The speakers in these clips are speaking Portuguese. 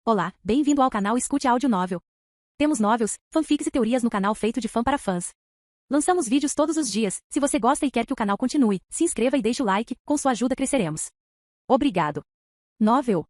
Olá, bem-vindo ao canal Escute Áudio Novel. Temos novels, fanfics e teorias no canal feito de fã para fãs. Lançamos vídeos todos os dias. Se você gosta e quer que o canal continue, se inscreva e deixe o like, com sua ajuda cresceremos. Obrigado. Novel.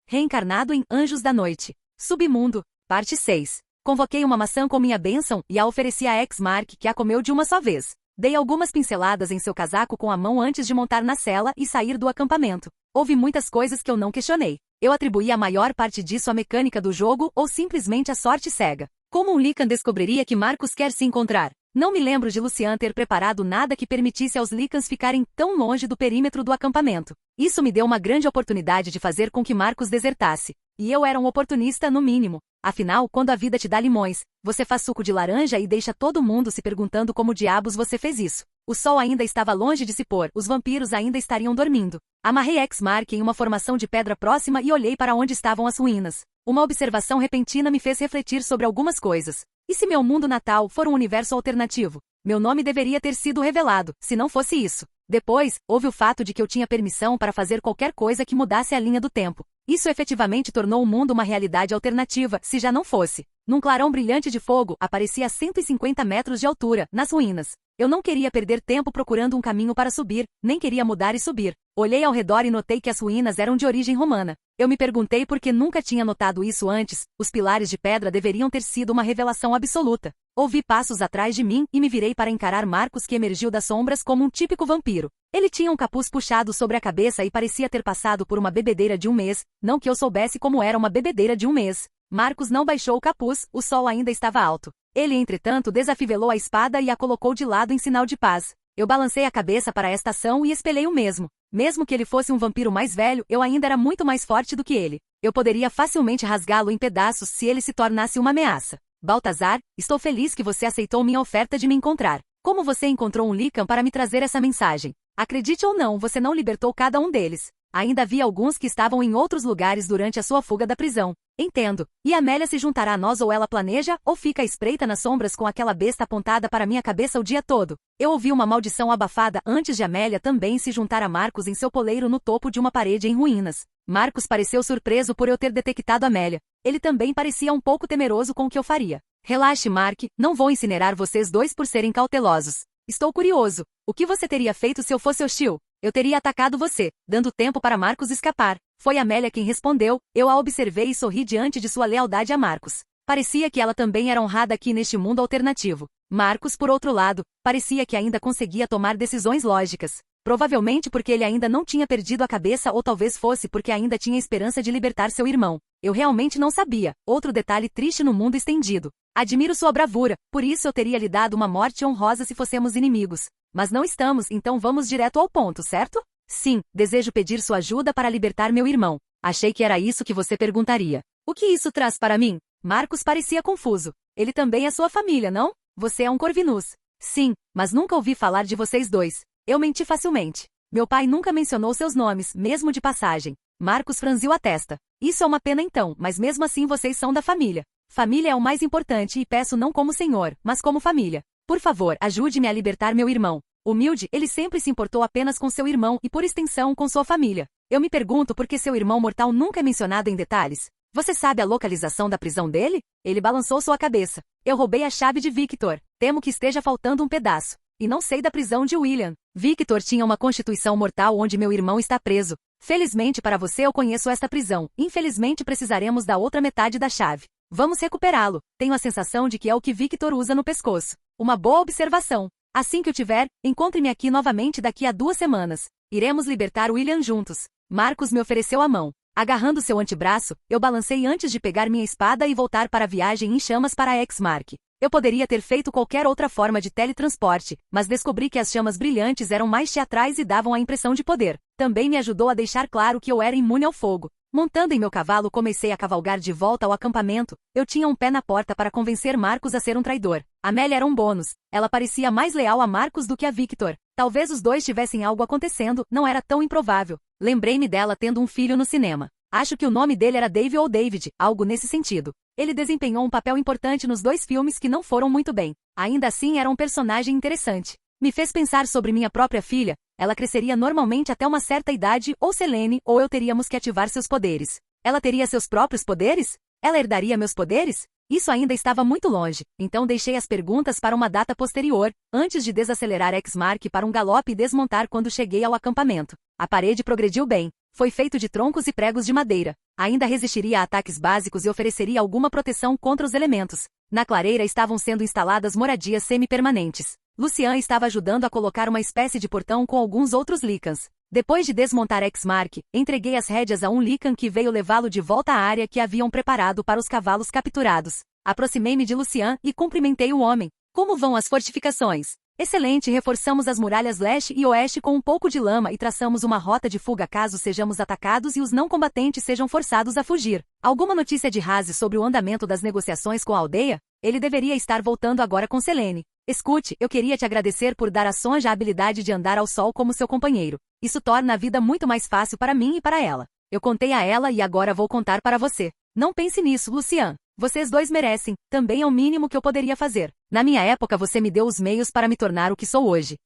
Reencarnado em Anjos da Noite. Submundo, parte 6. Convoquei uma maçã com minha bênção e a ofereci a X-Mark, que a comeu de uma só vez. Dei algumas pinceladas em seu casaco com a mão antes de montar na cela e sair do acampamento. Houve muitas coisas que eu não questionei. Eu atribuí a maior parte disso à mecânica do jogo ou simplesmente à sorte cega. Como um Lycan descobriria que Marcus quer se encontrar? Não me lembro de Lucian ter preparado nada que permitisse aos Lycans ficarem tão longe do perímetro do acampamento. Isso me deu uma grande oportunidade de fazer com que Marcus desertasse. E eu era um oportunista no mínimo. Afinal, quando a vida te dá limões, você faz suco de laranja e deixa todo mundo se perguntando como diabos você fez isso. O sol ainda estava longe de se pôr, os vampiros ainda estariam dormindo. Amarrei X-Mark em uma formação de pedra próxima e olhei para onde estavam as ruínas. Uma observação repentina me fez refletir sobre algumas coisas. E se meu mundo natal for um universo alternativo? Meu nome deveria ter sido revelado, se não fosse isso. Depois, houve o fato de que eu tinha permissão para fazer qualquer coisa que mudasse a linha do tempo. Isso efetivamente tornou o mundo uma realidade alternativa, se já não fosse. Num clarão brilhante de fogo, aparecia a 150 metros de altura, nas ruínas. Eu não queria perder tempo procurando um caminho para subir, nem queria mudar e subir. Olhei ao redor e notei que as ruínas eram de origem romana. Eu me perguntei por que nunca tinha notado isso antes. Os pilares de pedra deveriam ter sido uma revelação absoluta. Ouvi passos atrás de mim e me virei para encarar Marcus, que emergiu das sombras como um típico vampiro. Ele tinha um capuz puxado sobre a cabeça e parecia ter passado por uma bebedeira de um mês, não que eu soubesse como era uma bebedeira de um mês. Marcus não baixou o capuz, o sol ainda estava alto. Ele, entretanto, desafivelou a espada e a colocou de lado em sinal de paz. Eu balancei a cabeça para esta ação e espelhei o mesmo. Mesmo que ele fosse um vampiro mais velho, eu ainda era muito mais forte do que ele. Eu poderia facilmente rasgá-lo em pedaços se ele se tornasse uma ameaça. Baltazar, estou feliz que você aceitou minha oferta de me encontrar. Como você encontrou um Lycan para me trazer essa mensagem? Acredite ou não, você não libertou cada um deles. Ainda havia alguns que estavam em outros lugares durante a sua fuga da prisão. Entendo. E Amélia se juntará a nós ou ela planeja, ou fica à espreita nas sombras com aquela besta apontada para minha cabeça o dia todo. Eu ouvi uma maldição abafada antes de Amélia também se juntar a Marcus em seu poleiro no topo de uma parede em ruínas. Marcus pareceu surpreso por eu ter detectado Amélia. Ele também parecia um pouco temeroso com o que eu faria. Relaxe, Mark, não vou incinerar vocês dois por serem cautelosos. Estou curioso. O que você teria feito se eu fosse hostil? Eu teria atacado você, dando tempo para Marcus escapar. Foi Amélia quem respondeu, eu a observei e sorri diante de sua lealdade a Marcus. Parecia que ela também era honrada aqui neste mundo alternativo. Marcus, por outro lado, parecia que ainda conseguia tomar decisões lógicas. Provavelmente porque ele ainda não tinha perdido a cabeça ou talvez fosse porque ainda tinha esperança de libertar seu irmão. Eu realmente não sabia. Outro detalhe triste no mundo estendido. Admiro sua bravura, por isso eu teria lhe dado uma morte honrosa se fossemos inimigos. Mas não estamos, então vamos direto ao ponto, certo? Sim, desejo pedir sua ajuda para libertar meu irmão. Achei que era isso que você perguntaria. O que isso traz para mim? Marcus parecia confuso. Ele também é sua família, não? Você é um Corvinus. Sim, mas nunca ouvi falar de vocês dois. Eu menti facilmente. Meu pai nunca mencionou seus nomes, mesmo de passagem. Marcus franziu a testa. Isso é uma pena então, mas mesmo assim vocês são da família. Família é o mais importante e peço não como senhor, mas como família. Por favor, ajude-me a libertar meu irmão. Humilde, ele sempre se importou apenas com seu irmão e, por extensão, com sua família. Eu me pergunto por que seu irmão mortal nunca é mencionado em detalhes. Você sabe a localização da prisão dele? Ele balançou sua cabeça. Eu roubei a chave de Victor. Temo que esteja faltando um pedaço. E não sei da prisão de William. Victor tinha uma constituição mortal onde meu irmão está preso. Felizmente para você eu conheço esta prisão. Infelizmente precisaremos da outra metade da chave. Vamos recuperá-lo. Tenho a sensação de que é o que Victor usa no pescoço. Uma boa observação. Assim que o tiver, encontre-me aqui novamente daqui a 2 semanas. Iremos libertar William juntos. Marcus me ofereceu a mão. Agarrando seu antebraço, eu balancei antes de pegar minha espada e voltar para a viagem em chamas para X-Mark. Eu poderia ter feito qualquer outra forma de teletransporte, mas descobri que as chamas brilhantes eram mais teatrais e davam a impressão de poder. Também me ajudou a deixar claro que eu era imune ao fogo. Montando em meu cavalo, comecei a cavalgar de volta ao acampamento. Eu tinha um pé na porta para convencer Marcus a ser um traidor. Amélia era um bônus. Ela parecia mais leal a Marcus do que a Victor. Talvez os dois tivessem algo acontecendo, não era tão improvável. Lembrei-me dela tendo um filho no cinema. Acho que o nome dele era Dave ou David, algo nesse sentido. Ele desempenhou um papel importante nos 2 filmes que não foram muito bem. Ainda assim era um personagem interessante. Me fez pensar sobre minha própria filha. Ela cresceria normalmente até uma certa idade, ou Selene, ou eu teríamos que ativar seus poderes. Ela teria seus próprios poderes? Ela herdaria meus poderes? Isso ainda estava muito longe, então deixei as perguntas para uma data posterior, antes de desacelerar X-Mark para um galope e desmontar quando cheguei ao acampamento. A parede progrediu bem. Foi feito de troncos e pregos de madeira. Ainda resistiria a ataques básicos e ofereceria alguma proteção contra os elementos. Na clareira estavam sendo instaladas moradias semi-permanentes. Lucian estava ajudando a colocar uma espécie de portão com alguns outros Lycans. Depois de desmontar X-Mark, entreguei as rédeas a um Lycan que veio levá-lo de volta à área que haviam preparado para os cavalos capturados. Aproximei-me de Lucian e cumprimentei o homem. Como vão as fortificações? Excelente, reforçamos as muralhas leste e oeste com um pouco de lama e traçamos uma rota de fuga caso sejamos atacados e os não combatentes sejam forçados a fugir. Alguma notícia de Raze sobre o andamento das negociações com a aldeia? Ele deveria estar voltando agora com Selene. Escute, eu queria te agradecer por dar a Sonja a habilidade de andar ao sol como seu companheiro. Isso torna a vida muito mais fácil para mim e para ela. Eu contei a ela e agora vou contar para você. Não pense nisso, Lucian. Vocês dois merecem, também é o mínimo que eu poderia fazer. Na minha época você me deu os meios para me tornar o que sou hoje.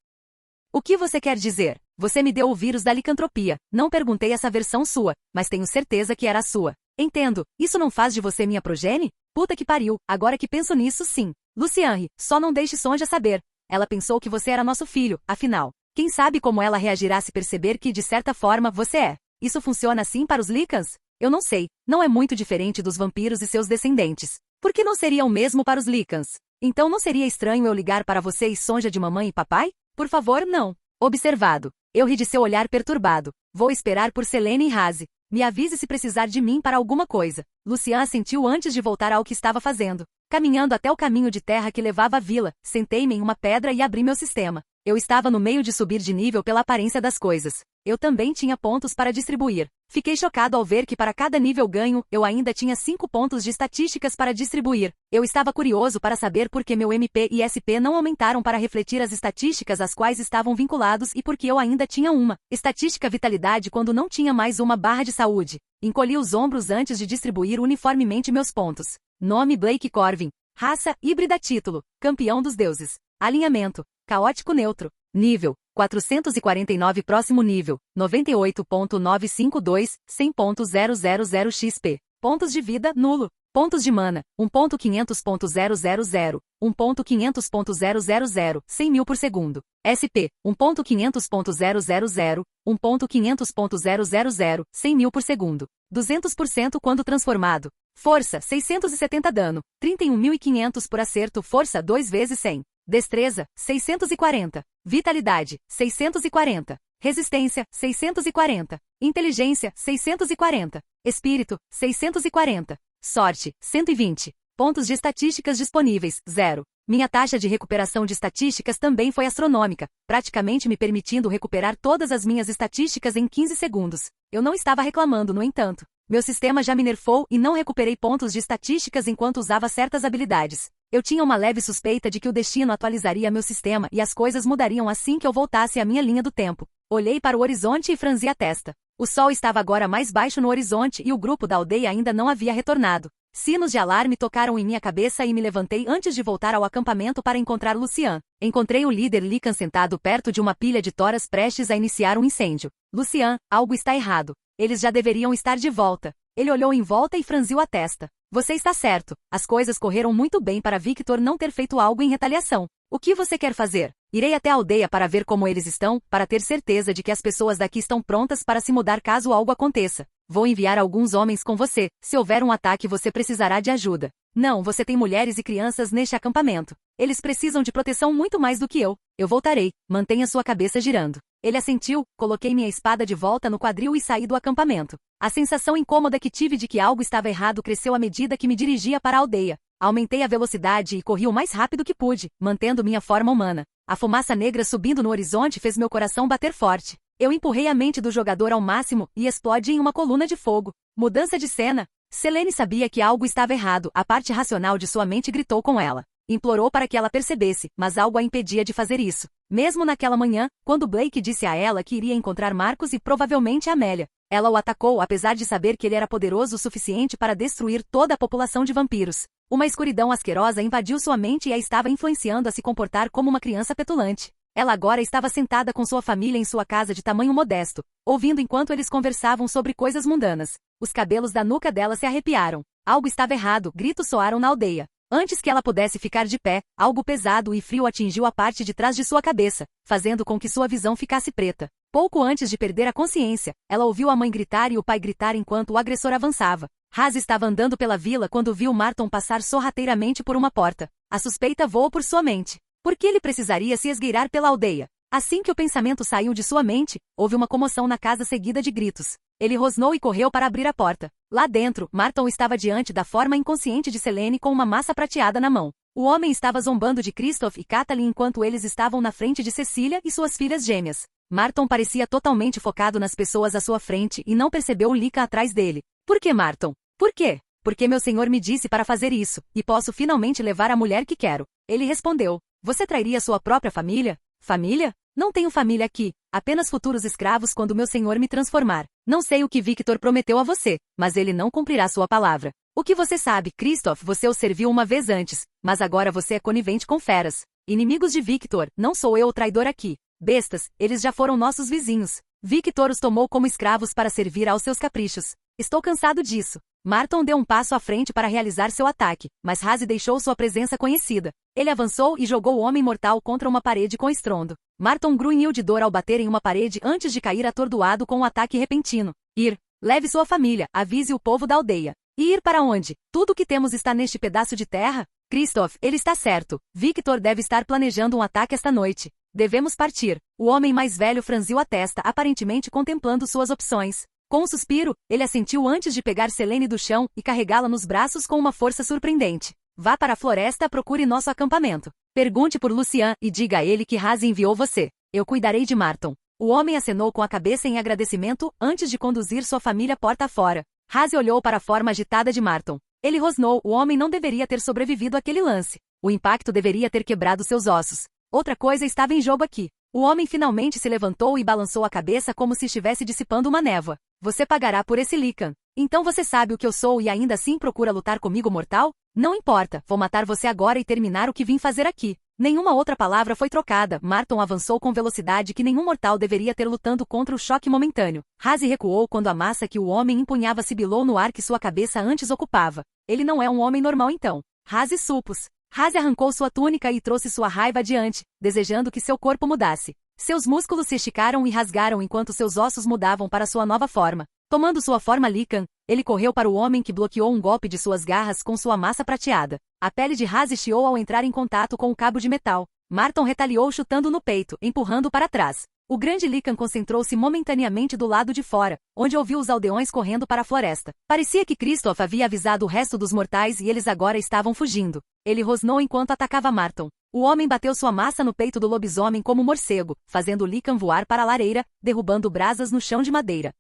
O que você quer dizer? Você me deu o vírus da licantropia. Não perguntei essa versão sua, mas tenho certeza que era a sua. Entendo, isso não faz de você minha progenie? Puta que pariu, agora que penso nisso sim. Luciane, só não deixe Sonja saber. Ela pensou que você era nosso filho, afinal. Quem sabe como ela reagirá se perceber que, de certa forma, você é. Isso funciona assim para os Lycans? Eu não sei, não é muito diferente dos vampiros e seus descendentes. Por que não seria o mesmo para os Lycans? Então não seria estranho eu ligar para vocês Sonja de mamãe e papai? Por favor, não. Observado. Eu ri de seu olhar perturbado. Vou esperar por Selene e Raze. Me avise se precisar de mim para alguma coisa. Lucian assentiu antes de voltar ao que estava fazendo. Caminhando até o caminho de terra que levava à vila, sentei-me em uma pedra e abri meu sistema. Eu estava no meio de subir de nível pela aparência das coisas. Eu também tinha pontos para distribuir. Fiquei chocado ao ver que para cada nível ganho, eu ainda tinha 5 pontos de estatísticas para distribuir. Eu estava curioso para saber por que meu MP e SP não aumentaram para refletir as estatísticas às quais estavam vinculados e por que eu ainda tinha uma estatística vitalidade quando não tinha mais uma barra de saúde. Encolhi os ombros antes de distribuir uniformemente meus pontos. Nome Blake Corvin. Raça híbrida título. Campeão dos deuses. Alinhamento. Caótico neutro. Nível. 449 próximo nível. 98.952, 100.000 XP. Pontos de vida, nulo. Pontos de mana, 1.500.000, 1.500.000, 100.000 por segundo. SP, 1.500.000, 1.500.000, 100.000 por segundo. 200% quando transformado. Força, 670 dano, 31.500 por acerto, força 2 vezes 100. Destreza, 640. Vitalidade, 640. Resistência, 640. Inteligência, 640. Espírito, 640. Sorte, 120. Pontos de estatísticas disponíveis, 0. Minha taxa de recuperação de estatísticas também foi astronômica, praticamente me permitindo recuperar todas as minhas estatísticas em 15 segundos. Eu não estava reclamando, no entanto. Meu sistema já me nerfou e não recuperei pontos de estatísticas enquanto usava certas habilidades. Eu tinha uma leve suspeita de que o destino atualizaria meu sistema e as coisas mudariam assim que eu voltasse à minha linha do tempo. Olhei para o horizonte e franzi a testa. O sol estava agora mais baixo no horizonte e o grupo da aldeia ainda não havia retornado. Sinos de alarme tocaram em minha cabeça e me levantei antes de voltar ao acampamento para encontrar Lucian. Encontrei o líder Lycan sentado perto de uma pilha de toras prestes a iniciar um incêndio. Lucian, algo está errado. Eles já deveriam estar de volta. Ele olhou em volta e franziu a testa. Você está certo. As coisas correram muito bem para Victor não ter feito algo em retaliação. O que você quer fazer? Irei até a aldeia para ver como eles estão, para ter certeza de que as pessoas daqui estão prontas para se mudar caso algo aconteça. Vou enviar alguns homens com você. Se houver um ataque você precisará de ajuda. Não, você tem mulheres e crianças neste acampamento. Eles precisam de proteção muito mais do que eu. Eu voltarei. Mantenha sua cabeça girando. Ele assentiu, coloquei minha espada de volta no quadril e saí do acampamento. A sensação incômoda que tive de que algo estava errado cresceu à medida que me dirigia para a aldeia. Aumentei a velocidade e corri o mais rápido que pude, mantendo minha forma humana. A fumaça negra subindo no horizonte fez meu coração bater forte. Eu empurrei a mente do jogador ao máximo e explodi em uma coluna de fogo. Mudança de cena. Selene sabia que algo estava errado, a parte racional de sua mente gritou com ela. Implorou para que ela percebesse, mas algo a impedia de fazer isso. Mesmo naquela manhã, quando Blake disse a ela que iria encontrar Marcos e provavelmente Amélia, ela o atacou apesar de saber que ele era poderoso o suficiente para destruir toda a população de vampiros. Uma escuridão asquerosa invadiu sua mente e a estava influenciando a se comportar como uma criança petulante. Ela agora estava sentada com sua família em sua casa de tamanho modesto, ouvindo enquanto eles conversavam sobre coisas mundanas. Os cabelos da nuca dela se arrepiaram. Algo estava errado, gritos soaram na aldeia. Antes que ela pudesse ficar de pé, algo pesado e frio atingiu a parte de trás de sua cabeça, fazendo com que sua visão ficasse preta. Pouco antes de perder a consciência, ela ouviu a mãe gritar e o pai gritar enquanto o agressor avançava. Raz estava andando pela vila quando viu Marton passar sorrateiramente por uma porta. A suspeita voou por sua mente. Por que ele precisaria se esgueirar pela aldeia? Assim que o pensamento saiu de sua mente, houve uma comoção na casa seguida de gritos. Ele rosnou e correu para abrir a porta. Lá dentro, Marton estava diante da forma inconsciente de Selene com uma massa prateada na mão. O homem estava zombando de Christoph e Katalin enquanto eles estavam na frente de Cecília e suas filhas gêmeas. Marton parecia totalmente focado nas pessoas à sua frente e não percebeu o Lycan atrás dele. Por que, Marton? Por quê? Porque meu senhor me disse para fazer isso, e posso finalmente levar a mulher que quero. Ele respondeu. Você trairia sua própria família? Família? Não tenho família aqui, apenas futuros escravos quando meu senhor me transformar. Não sei o que Victor prometeu a você, mas ele não cumprirá sua palavra. O que você sabe, Christoph, você o serviu uma vez antes, mas agora você é conivente com feras. Inimigos de Victor, não sou eu o traidor aqui. Bestas, eles já foram nossos vizinhos. Victor os tomou como escravos para servir aos seus caprichos. Estou cansado disso. Marton deu um passo à frente para realizar seu ataque, mas Raz deixou sua presença conhecida. Ele avançou e jogou o homem mortal contra uma parede com estrondo. Marton grunhiu de dor ao bater em uma parede antes de cair atordoado com um ataque repentino. Ir. Leve sua família, avise o povo da aldeia. E ir para onde? Tudo o que temos está neste pedaço de terra? Christoph, ele está certo. Victor deve estar planejando um ataque esta noite. Devemos partir. O homem mais velho franziu a testa, aparentemente contemplando suas opções. Com um suspiro, ele assentiu antes de pegar Selene do chão e carregá-la nos braços com uma força surpreendente. Vá para a floresta, procure nosso acampamento. Pergunte por Lucian e diga a ele que Raz enviou você. Eu cuidarei de Marton. O homem acenou com a cabeça em agradecimento antes de conduzir sua família porta afora. Raz olhou para a forma agitada de Marton. Ele rosnou, o homem não deveria ter sobrevivido àquele lance. O impacto deveria ter quebrado seus ossos. Outra coisa estava em jogo aqui. O homem finalmente se levantou e balançou a cabeça como se estivesse dissipando uma névoa. Você pagará por esse Lycan. Então você sabe o que eu sou e ainda assim procura lutar comigo, mortal? Não importa, vou matar você agora e terminar o que vim fazer aqui. Nenhuma outra palavra foi trocada. Marton avançou com velocidade que nenhum mortal deveria ter lutando contra o choque momentâneo. Raz recuou quando a massa que o homem empunhava sibilou no ar que sua cabeça antes ocupava. Ele não é um homem normal então. Raz supus. Raz arrancou sua túnica e trouxe sua raiva adiante, desejando que seu corpo mudasse. Seus músculos se esticaram e rasgaram enquanto seus ossos mudavam para sua nova forma. Tomando sua forma Lycan, ele correu para o homem que bloqueou um golpe de suas garras com sua massa prateada. A pele de Raz chiou ao entrar em contato com o cabo de metal. Marton retaliou chutando no peito, empurrando para trás. O grande Lycan concentrou-se momentaneamente do lado de fora, onde ouviu os aldeões correndo para a floresta. Parecia que Christoph havia avisado o resto dos mortais e eles agora estavam fugindo. Ele rosnou enquanto atacava Marton. O homem bateu sua massa no peito do lobisomem como um morcego, fazendo o Lycan voar para a lareira, derrubando brasas no chão de madeira.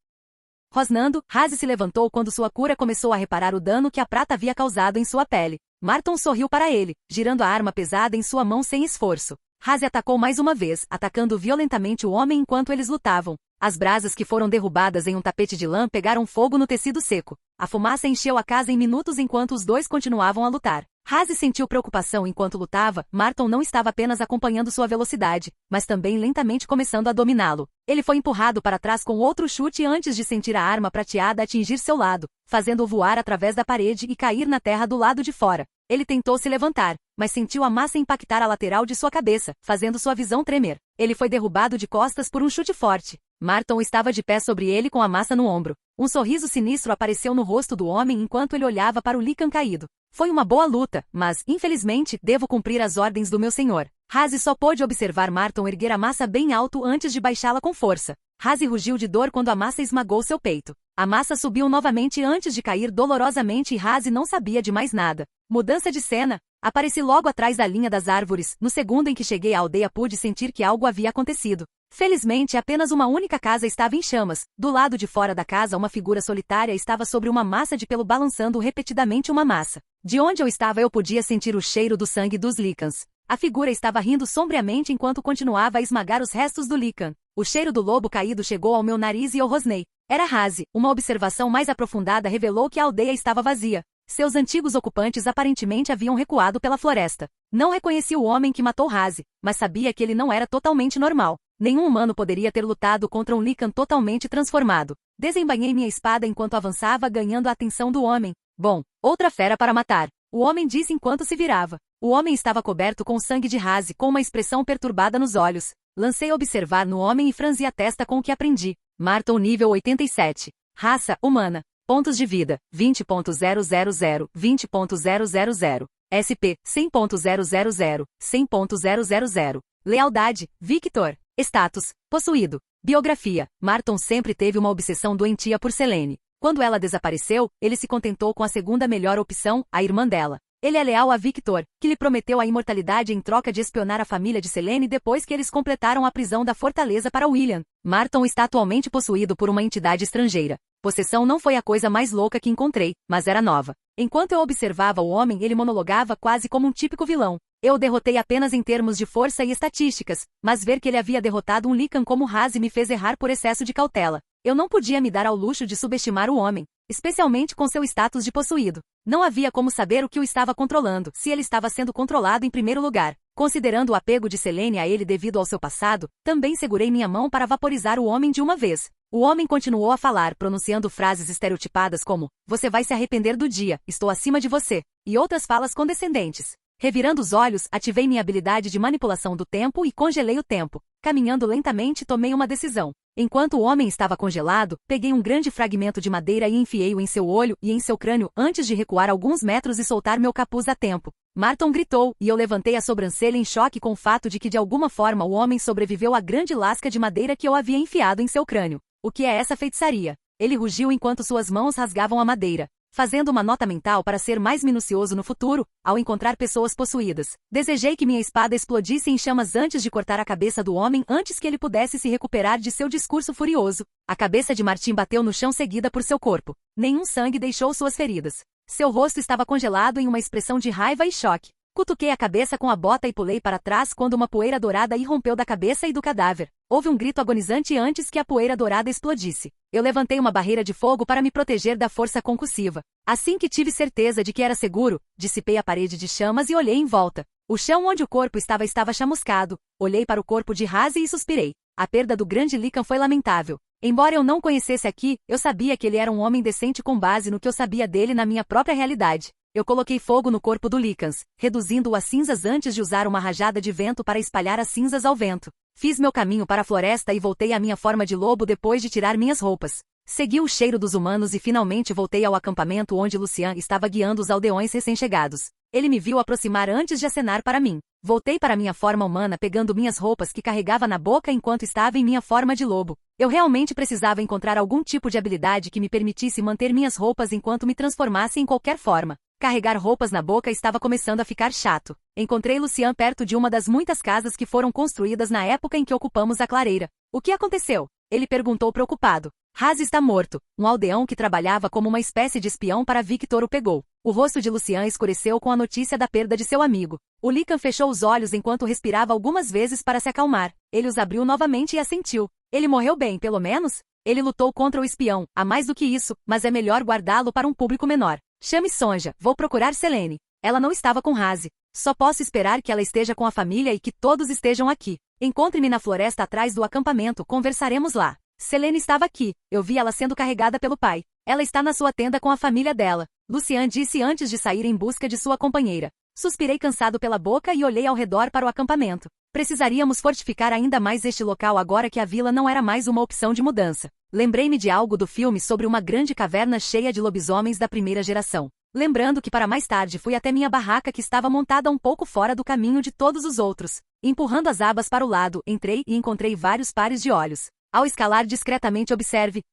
Rosnando, Raz se levantou quando sua cura começou a reparar o dano que a prata havia causado em sua pele. Marton sorriu para ele, girando a arma pesada em sua mão sem esforço. Raz atacou mais uma vez, atacando violentamente o homem enquanto eles lutavam. As brasas que foram derrubadas em um tapete de lã pegaram fogo no tecido seco. A fumaça encheu a casa em minutos enquanto os dois continuavam a lutar. Raz sentiu preocupação enquanto lutava. Marton não estava apenas acompanhando sua velocidade, mas também lentamente começando a dominá-lo. Ele foi empurrado para trás com outro chute antes de sentir a arma prateada atingir seu lado, fazendo-o voar através da parede e cair na terra do lado de fora. Ele tentou se levantar, mas sentiu a massa impactar a lateral de sua cabeça, fazendo sua visão tremer. Ele foi derrubado de costas por um chute forte. Marton estava de pé sobre ele com a massa no ombro. Um sorriso sinistro apareceu no rosto do homem enquanto ele olhava para o Lycan caído. Foi uma boa luta, mas, infelizmente, devo cumprir as ordens do meu senhor. Raz só pôde observar Marton erguer a massa bem alto antes de baixá-la com força. Raz rugiu de dor quando a massa esmagou seu peito. A massa subiu novamente antes de cair dolorosamente e Raz não sabia de mais nada. Mudança de cena. Apareci logo atrás da linha das árvores. No segundo em que cheguei à aldeia pude sentir que algo havia acontecido. Felizmente, apenas uma única casa estava em chamas. Do lado de fora da casa, uma figura solitária estava sobre uma massa de pelo balançando repetidamente uma massa. De onde eu estava eu podia sentir o cheiro do sangue dos Lycans. A figura estava rindo sombriamente enquanto continuava a esmagar os restos do Lycan. O cheiro do lobo caído chegou ao meu nariz e eu rosnei. Era Raz. Uma observação mais aprofundada revelou que a aldeia estava vazia. Seus antigos ocupantes aparentemente haviam recuado pela floresta. Não reconheci o homem que matou Razi, mas sabia que ele não era totalmente normal. Nenhum humano poderia ter lutado contra um Lycan totalmente transformado. Desembainhei minha espada enquanto avançava, ganhando a atenção do homem. Bom, outra fera para matar. O homem disse enquanto se virava. O homem estava coberto com sangue de Razi, com uma expressão perturbada nos olhos. Lancei observar no homem e franzi a testa com o que aprendi. Marton nível 87. Raça, humana. Pontos de vida, 20.000, 20.000. SP, 100.000, 100.000. Lealdade, Victor. Status, possuído. Biografia, Marton sempre teve uma obsessão doentia por Selene. Quando ela desapareceu, ele se contentou com a segunda melhor opção, a irmã dela. Ele é leal a Victor, que lhe prometeu a imortalidade em troca de espionar a família de Selene depois que eles completaram a prisão da fortaleza para William. Marton está atualmente possuído por uma entidade estrangeira. Possessão não foi a coisa mais louca que encontrei, mas era nova. Enquanto eu observava o homem, ele monologava quase como um típico vilão. Eu o derrotei apenas em termos de força e estatísticas, mas ver que ele havia derrotado um Lycan como Razi me fez errar por excesso de cautela. Eu não podia me dar ao luxo de subestimar o homem, especialmente com seu status de possuído. Não havia como saber o que o estava controlando, se ele estava sendo controlado em primeiro lugar. Considerando o apego de Selene a ele devido ao seu passado, também segurei minha mão para vaporizar o homem de uma vez. O homem continuou a falar, pronunciando frases estereotipadas como, "Você vai se arrepender do dia, estou acima de você", e outras falas condescendentes. Revirando os olhos, ativei minha habilidade de manipulação do tempo e congelei o tempo. Caminhando lentamente, tomei uma decisão. Enquanto o homem estava congelado, peguei um grande fragmento de madeira e enfiei-o em seu olho e em seu crânio antes de recuar alguns metros e soltar meu capuz a tempo. Marton gritou, e eu levantei a sobrancelha em choque com o fato de que de alguma forma o homem sobreviveu à grande lasca de madeira que eu havia enfiado em seu crânio. O que é essa feitiçaria? Ele rugiu enquanto suas mãos rasgavam a madeira. Fazendo uma nota mental para ser mais minucioso no futuro, ao encontrar pessoas possuídas. Desejei que minha espada explodisse em chamas antes de cortar a cabeça do homem antes que ele pudesse se recuperar de seu discurso furioso. A cabeça de Martin bateu no chão seguida por seu corpo. Nenhum sangue deixou suas feridas. Seu rosto estava congelado em uma expressão de raiva e choque. Cutuquei a cabeça com a bota e pulei para trás quando uma poeira dourada irrompeu da cabeça e do cadáver. Houve um grito agonizante antes que a poeira dourada explodisse. Eu levantei uma barreira de fogo para me proteger da força concussiva. Assim que tive certeza de que era seguro, dissipei a parede de chamas e olhei em volta. O chão onde o corpo estava chamuscado. Olhei para o corpo de Razi e suspirei. A perda do grande Lycan foi lamentável. Embora eu não conhecesse aqui, eu sabia que ele era um homem decente com base no que eu sabia dele na minha própria realidade. Eu coloquei fogo no corpo do Lycans, reduzindo-o a cinzas antes de usar uma rajada de vento para espalhar as cinzas ao vento. Fiz meu caminho para a floresta e voltei à minha forma de lobo depois de tirar minhas roupas. Segui o cheiro dos humanos e finalmente voltei ao acampamento onde Lucian estava guiando os aldeões recém-chegados. Ele me viu aproximar antes de acenar para mim. Voltei para minha forma humana pegando minhas roupas que carregava na boca enquanto estava em minha forma de lobo. Eu realmente precisava encontrar algum tipo de habilidade que me permitisse manter minhas roupas enquanto me transformasse em qualquer forma. Carregar roupas na boca estava começando a ficar chato. Encontrei Lucian perto de uma das muitas casas que foram construídas na época em que ocupamos a clareira. O que aconteceu? Ele perguntou preocupado. Razi está morto. Um aldeão que trabalhava como uma espécie de espião para Victor o pegou. O rosto de Lucian escureceu com a notícia da perda de seu amigo. O Lycan fechou os olhos enquanto respirava algumas vezes para se acalmar. Ele os abriu novamente e assentiu. Ele morreu bem, pelo menos? Ele lutou contra o espião, há mais do que isso, mas é melhor guardá-lo para um público menor. Chame Sonja, vou procurar Selene. Ela não estava com Razi. Só posso esperar que ela esteja com a família e que todos estejam aqui. Encontre-me na floresta atrás do acampamento, conversaremos lá. Selene estava aqui, eu vi ela sendo carregada pelo pai. Ela está na sua tenda com a família dela. Lucian disse antes de sair em busca de sua companheira. Suspirei cansado pela boca e olhei ao redor para o acampamento. Precisaríamos fortificar ainda mais este local agora que a vila não era mais uma opção de mudança. Lembrei-me de algo do filme sobre uma grande caverna cheia de lobisomens da primeira geração. Lembrando que para mais tarde fui até minha barraca que estava montada um pouco fora do caminho de todos os outros. Empurrando as abas para o lado, entrei e encontrei vários pares de olhos. Ao escalar discretamente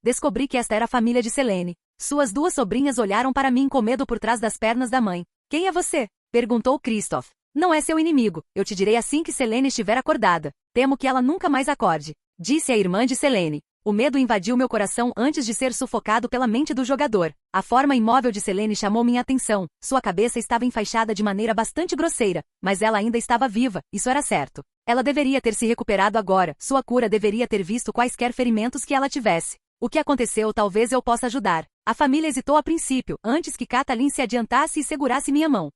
descobri que esta era a família de Selene. Suas duas sobrinhas olharam para mim com medo por trás das pernas da mãe. Quem é você? Perguntou Christoph. Não é seu inimigo, eu te direi assim que Selene estiver acordada. Temo que ela nunca mais acorde, disse a irmã de Selene. O medo invadiu meu coração antes de ser sufocado pela mente do jogador. A forma imóvel de Selene chamou minha atenção. Sua cabeça estava enfaixada de maneira bastante grosseira, mas ela ainda estava viva, isso era certo. Ela deveria ter se recuperado agora, sua cura deveria ter visto quaisquer ferimentos que ela tivesse. O que aconteceu? Talvez eu possa ajudar. A família hesitou a princípio, antes que Katalin se adiantasse e segurasse minha mão.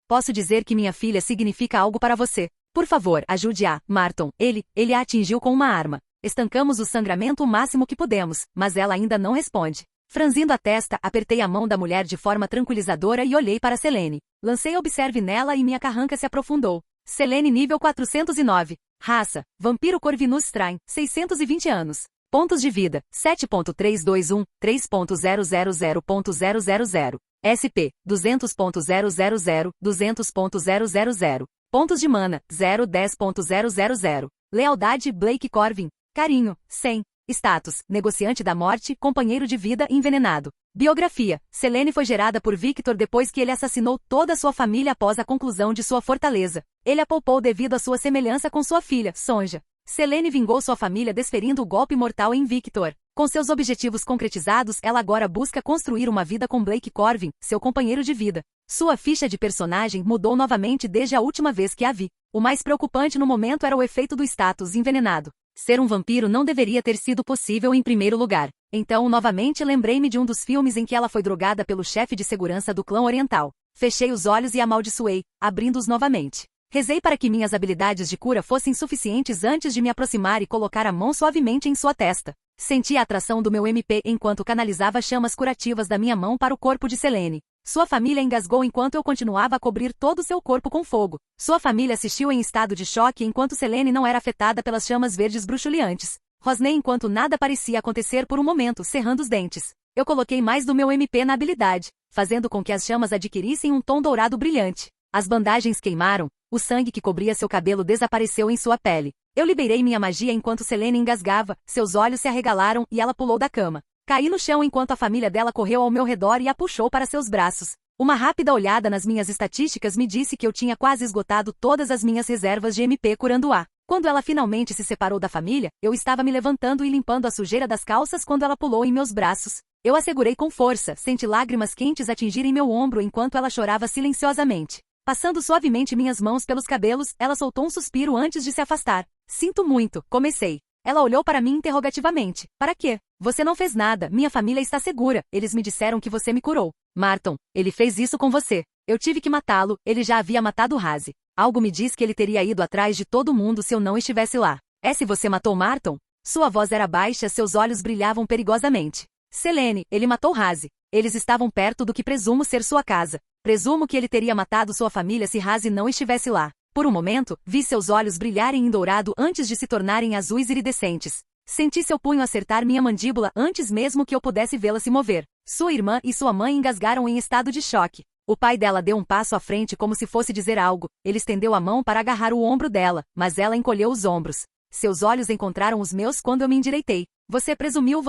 Posso dizer que minha filha significa algo para você. Por favor, ajude-a, Marton. Ele a atingiu com uma arma. Estancamos o sangramento o máximo que pudemos, mas ela ainda não responde. Franzindo a testa, apertei a mão da mulher de forma tranquilizadora e olhei para Selene. Lancei observe nela e minha carranca se aprofundou. Selene nível 409. Raça, Vampiro Corvinus Strain, 620 anos. Pontos de vida, 7.321, 3.000.000. SP, 200.000, 200.000. Pontos de mana, 010.000. Lealdade, Blake Corvin. Carinho, 100. Status, negociante da morte, companheiro de vida envenenado. Biografia, Selene foi gerada por Victor depois que ele assassinou toda a sua família após a conclusão de sua fortaleza. Ele a poupou devido à sua semelhança com sua filha, Sonja. Selene vingou sua família desferindo o golpe mortal em Victor. Com seus objetivos concretizados, ela agora busca construir uma vida com Blake Corvin, seu companheiro de vida. Sua ficha de personagem mudou novamente desde a última vez que a vi. O mais preocupante no momento era o efeito do status envenenado. Ser um vampiro não deveria ter sido possível em primeiro lugar. Então, novamente lembrei-me de um dos filmes em que ela foi drogada pelo chefe de segurança do clã oriental. Fechei os olhos e amaldiçoei, abrindo-os novamente. Rezei para que minhas habilidades de cura fossem suficientes antes de me aproximar e colocar a mão suavemente em sua testa. Senti a atração do meu MP enquanto canalizava chamas curativas da minha mão para o corpo de Selene. Sua família engasgou enquanto eu continuava a cobrir todo o seu corpo com fogo. Sua família assistiu em estado de choque enquanto Selene não era afetada pelas chamas verdes bruxuleantes. Rosnei enquanto nada parecia acontecer por um momento, cerrando os dentes. Eu coloquei mais do meu MP na habilidade, fazendo com que as chamas adquirissem um tom dourado brilhante. As bandagens queimaram, o sangue que cobria seu cabelo desapareceu em sua pele. Eu liberei minha magia enquanto Selene engasgava, seus olhos se arregalaram e ela pulou da cama. Caí no chão enquanto a família dela correu ao meu redor e a puxou para seus braços. Uma rápida olhada nas minhas estatísticas me disse que eu tinha quase esgotado todas as minhas reservas de MP curando-a. Quando ela finalmente se separou da família, eu estava me levantando e limpando a sujeira das calças quando ela pulou em meus braços. Eu a segurei com força, senti lágrimas quentes atingirem meu ombro enquanto ela chorava silenciosamente. Passando suavemente minhas mãos pelos cabelos, ela soltou um suspiro antes de se afastar. Sinto muito, comecei. Ela olhou para mim interrogativamente. Para quê? Você não fez nada, minha família está segura, eles me disseram que você me curou. Marton, ele fez isso com você. Eu tive que matá-lo, ele já havia matado Raze. Algo me diz que ele teria ido atrás de todo mundo se eu não estivesse lá. É se você matou Marton? Sua voz era baixa, seus olhos brilhavam perigosamente. Selene, ele matou Raze. Eles estavam perto do que presumo ser sua casa. Presumo que ele teria matado sua família se Raze não estivesse lá. Por um momento, vi seus olhos brilharem em dourado antes de se tornarem azuis iridescentes. Senti seu punho acertar minha mandíbula antes mesmo que eu pudesse vê-la se mover. Sua irmã e sua mãe engasgaram em estado de choque. O pai dela deu um passo à frente como se fosse dizer algo. Ele estendeu a mão para agarrar o ombro dela, mas ela encolheu os ombros. Seus olhos encontraram os meus quando eu me endireitei. Você presumiu.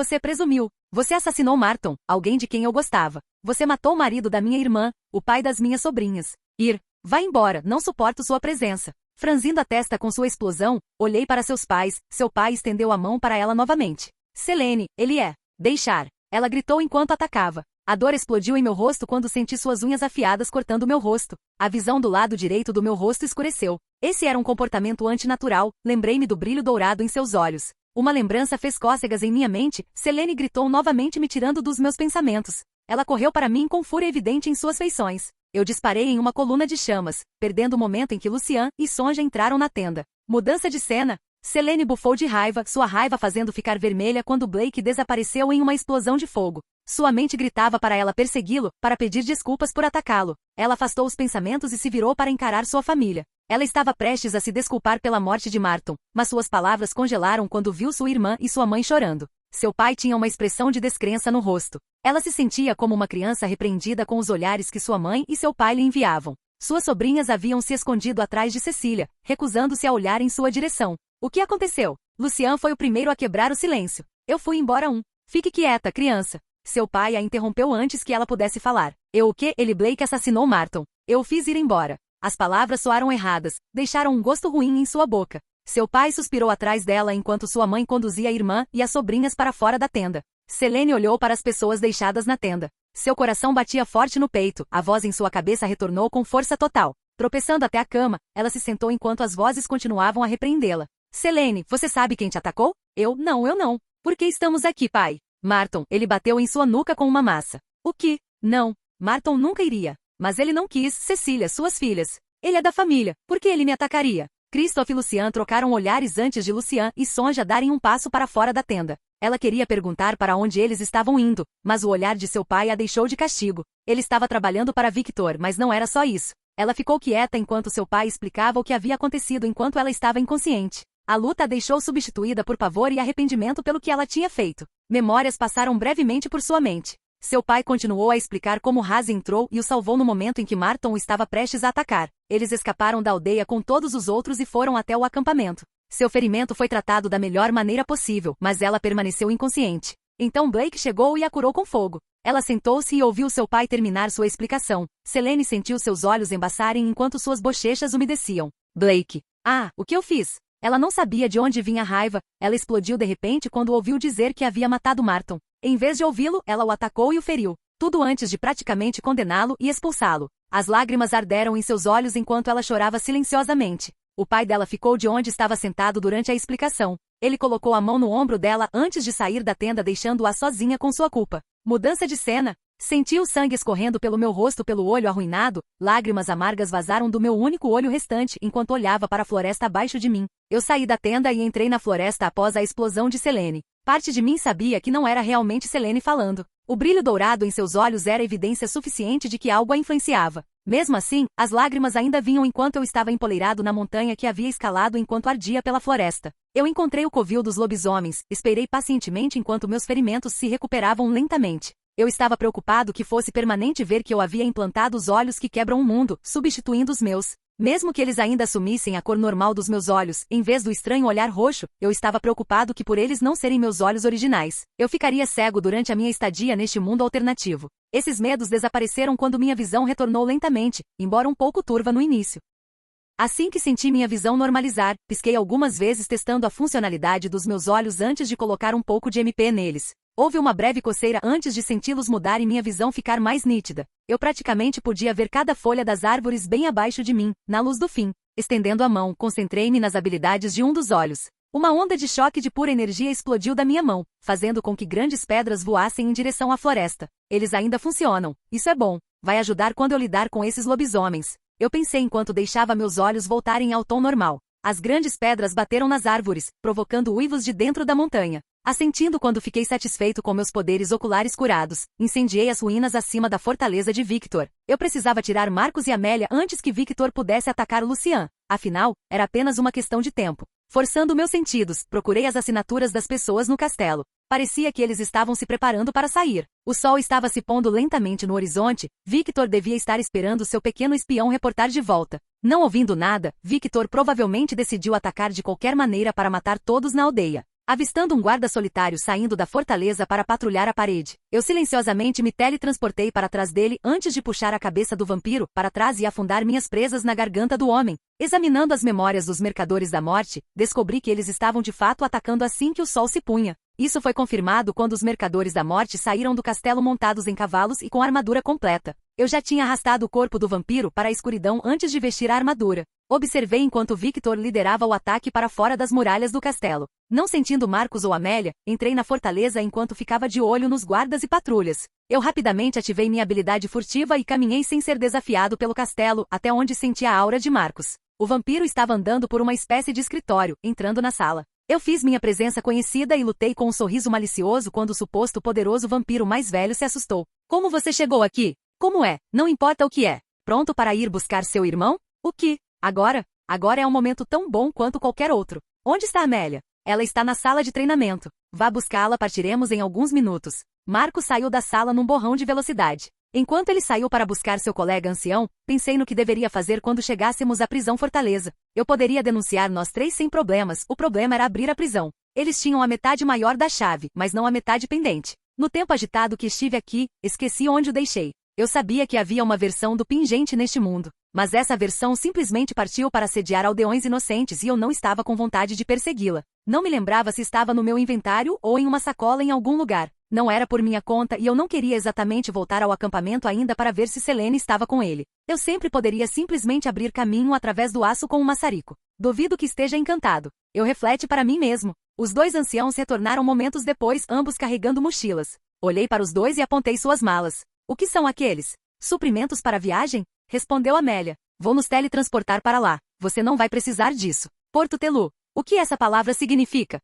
Você assassinou Marton, alguém de quem eu gostava. Você matou o marido da minha irmã, o pai das minhas sobrinhas. Vá embora, não suporto sua presença. Franzindo a testa com sua explosão, olhei para seus pais, seu pai estendeu a mão para ela novamente. Selene, ele é. Deixar. Ela gritou enquanto atacava. A dor explodiu em meu rosto quando senti suas unhas afiadas cortando meu rosto. A visão do lado direito do meu rosto escureceu. Esse era um comportamento antinatural, lembrei-me do brilho dourado em seus olhos. Uma lembrança fez cócegas em minha mente, Selene gritou novamente me tirando dos meus pensamentos. Ela correu para mim com fúria evidente em suas feições. Eu disparei em uma coluna de chamas, perdendo o momento em que Lucian e Sonja entraram na tenda. Mudança de cena. Selene bufou de raiva, sua raiva fazendo ficar vermelha quando Blake desapareceu em uma explosão de fogo. Sua mente gritava para ela persegui-lo, para pedir desculpas por atacá-lo. Ela afastou os pensamentos e se virou para encarar sua família. Ela estava prestes a se desculpar pela morte de Marton, mas suas palavras congelaram quando viu sua irmã e sua mãe chorando. Seu pai tinha uma expressão de descrença no rosto. Ela se sentia como uma criança repreendida com os olhares que sua mãe e seu pai lhe enviavam. Suas sobrinhas haviam se escondido atrás de Cecília, recusando-se a olhar em sua direção. O que aconteceu? Lucian foi o primeiro a quebrar o silêncio. Eu fui embora. Fique quieta, criança. Seu pai a interrompeu antes que ela pudesse falar. O quê? Blake assassinou Marton. Eu o fiz ir embora. As palavras soaram erradas, deixaram um gosto ruim em sua boca. Seu pai suspirou atrás dela enquanto sua mãe conduzia a irmã e as sobrinhas para fora da tenda. Selene olhou para as pessoas deixadas na tenda. Seu coração batia forte no peito, a voz em sua cabeça retornou com força total. Tropeçando até a cama, ela se sentou enquanto as vozes continuavam a repreendê-la. Selene, você sabe quem te atacou? Eu não. Por que estamos aqui, pai? Marton, ele bateu em sua nuca com uma massa. O que? Não. Marton nunca iria. Mas ele não quis, Cecília, suas filhas. Ele é da família. Por que ele me atacaria? Christophe e Lucien trocaram olhares antes de Lucien e Sonja darem um passo para fora da tenda. Ela queria perguntar para onde eles estavam indo, mas o olhar de seu pai a deixou de castigo. Ele estava trabalhando para Victor, mas não era só isso. Ela ficou quieta enquanto seu pai explicava o que havia acontecido enquanto ela estava inconsciente. A luta a deixou substituída por pavor e arrependimento pelo que ela tinha feito. Memórias passaram brevemente por sua mente. Seu pai continuou a explicar como Haze entrou e o salvou no momento em que Marton estava prestes a atacar. Eles escaparam da aldeia com todos os outros e foram até o acampamento. Seu ferimento foi tratado da melhor maneira possível, mas ela permaneceu inconsciente. Então Blake chegou e a curou com fogo. Ela sentou-se e ouviu seu pai terminar sua explicação. Selene sentiu seus olhos embaçarem enquanto suas bochechas umedeciam. Blake. Ah, o que eu fiz? Ela não sabia de onde vinha a raiva. Ela explodiu de repente quando ouviu dizer que havia matado Marton. Em vez de ouvi-lo, ela o atacou e o feriu. Tudo antes de praticamente condená-lo e expulsá-lo. As lágrimas arderam em seus olhos enquanto ela chorava silenciosamente. O pai dela ficou de onde estava sentado durante a explicação. Ele colocou a mão no ombro dela antes de sair da tenda deixando-a sozinha com sua culpa. Mudança de cena. Senti o sangue escorrendo pelo meu rosto pelo olho arruinado, lágrimas amargas vazaram do meu único olho restante enquanto olhava para a floresta abaixo de mim. Eu saí da tenda e entrei na floresta após a explosão de Selene. Parte de mim sabia que não era realmente Selene falando. O brilho dourado em seus olhos era evidência suficiente de que algo a influenciava. Mesmo assim, as lágrimas ainda vinham enquanto eu estava empoleirado na montanha que havia escalado enquanto ardia pela floresta. Eu encontrei o covil dos lobisomens, esperei pacientemente enquanto meus ferimentos se recuperavam lentamente. Eu estava preocupado que fosse permanente ver que eu havia implantado os olhos que quebram o mundo, substituindo os meus. Mesmo que eles ainda assumissem a cor normal dos meus olhos, em vez do estranho olhar roxo, eu estava preocupado que por eles não serem meus olhos originais, eu ficaria cego durante a minha estadia neste mundo alternativo. Esses medos desapareceram quando minha visão retornou lentamente, embora um pouco turva no início. Assim que senti minha visão normalizar, pisquei algumas vezes testando a funcionalidade dos meus olhos antes de colocar um pouco de MP neles. Houve uma breve coceira antes de senti-los mudar e minha visão ficar mais nítida. Eu praticamente podia ver cada folha das árvores bem abaixo de mim, na luz do fim. Estendendo a mão, concentrei-me nas habilidades de um dos olhos. Uma onda de choque de pura energia explodiu da minha mão, fazendo com que grandes pedras voassem em direção à floresta. Eles ainda funcionam. Isso é bom. Vai ajudar quando eu lidar com esses lobisomens. Eu pensei enquanto deixava meus olhos voltarem ao tom normal. As grandes pedras bateram nas árvores, provocando uivos de dentro da montanha. Assentindo quando fiquei satisfeito com meus poderes oculares curados, incendiei as ruínas acima da fortaleza de Victor. Eu precisava tirar Marcos e Amélia antes que Victor pudesse atacar Lucien. Afinal, era apenas uma questão de tempo. Forçando meus sentidos, procurei as assinaturas das pessoas no castelo. Parecia que eles estavam se preparando para sair. O sol estava se pondo lentamente no horizonte. Victor devia estar esperando seu pequeno espião reportar de volta. Não ouvindo nada, Victor provavelmente decidiu atacar de qualquer maneira para matar todos na aldeia. Avistando um guarda solitário saindo da fortaleza para patrulhar a parede, eu silenciosamente me teletransportei para trás dele antes de puxar a cabeça do vampiro para trás e afundar minhas presas na garganta do homem. Examinando as memórias dos Mercadores da Morte, descobri que eles estavam de fato atacando assim que o sol se punha. Isso foi confirmado quando os Mercadores da Morte saíram do castelo montados em cavalos e com armadura completa. Eu já tinha arrastado o corpo do vampiro para a escuridão antes de vestir a armadura. Observei enquanto Victor liderava o ataque para fora das muralhas do castelo. Não sentindo Marcos ou Amélia, entrei na fortaleza enquanto ficava de olho nos guardas e patrulhas. Eu rapidamente ativei minha habilidade furtiva e caminhei sem ser desafiado pelo castelo até onde senti a aura de Marcos. O vampiro estava andando por uma espécie de escritório, entrando na sala. Eu fiz minha presença conhecida e lutei com um sorriso malicioso quando o suposto poderoso vampiro mais velho se assustou. Como você chegou aqui? Como é? Não importa o que é. Pronto para ir buscar seu irmão? O que? Agora? Agora é um momento tão bom quanto qualquer outro. Onde está Amélia? Ela está na sala de treinamento. Vá buscá-la, partiremos em alguns minutos. Marcos saiu da sala num borrão de velocidade. Enquanto ele saiu para buscar seu colega ancião, pensei no que deveria fazer quando chegássemos à prisão fortaleza. Eu poderia denunciar nós três sem problemas, o problema era abrir a prisão. Eles tinham a metade maior da chave, mas não a metade pendente. No tempo agitado que estive aqui, esqueci onde o deixei. Eu sabia que havia uma versão do pingente neste mundo, mas essa versão simplesmente partiu para sediar aldeões inocentes e eu não estava com vontade de persegui-la. Não me lembrava se estava no meu inventário ou em uma sacola em algum lugar. Não era por minha conta e eu não queria exatamente voltar ao acampamento ainda para ver se Selene estava com ele. Eu sempre poderia simplesmente abrir caminho através do aço com um maçarico. Duvido que esteja encantado. Eu refleti para mim mesmo. Os dois anciãos retornaram momentos depois, ambos carregando mochilas. Olhei para os dois e apontei suas malas. O que são aqueles? Suprimentos para a viagem? Respondeu Amélia. Vou nos teletransportar para lá. Você não vai precisar disso. Porto Telu. O que essa palavra significa?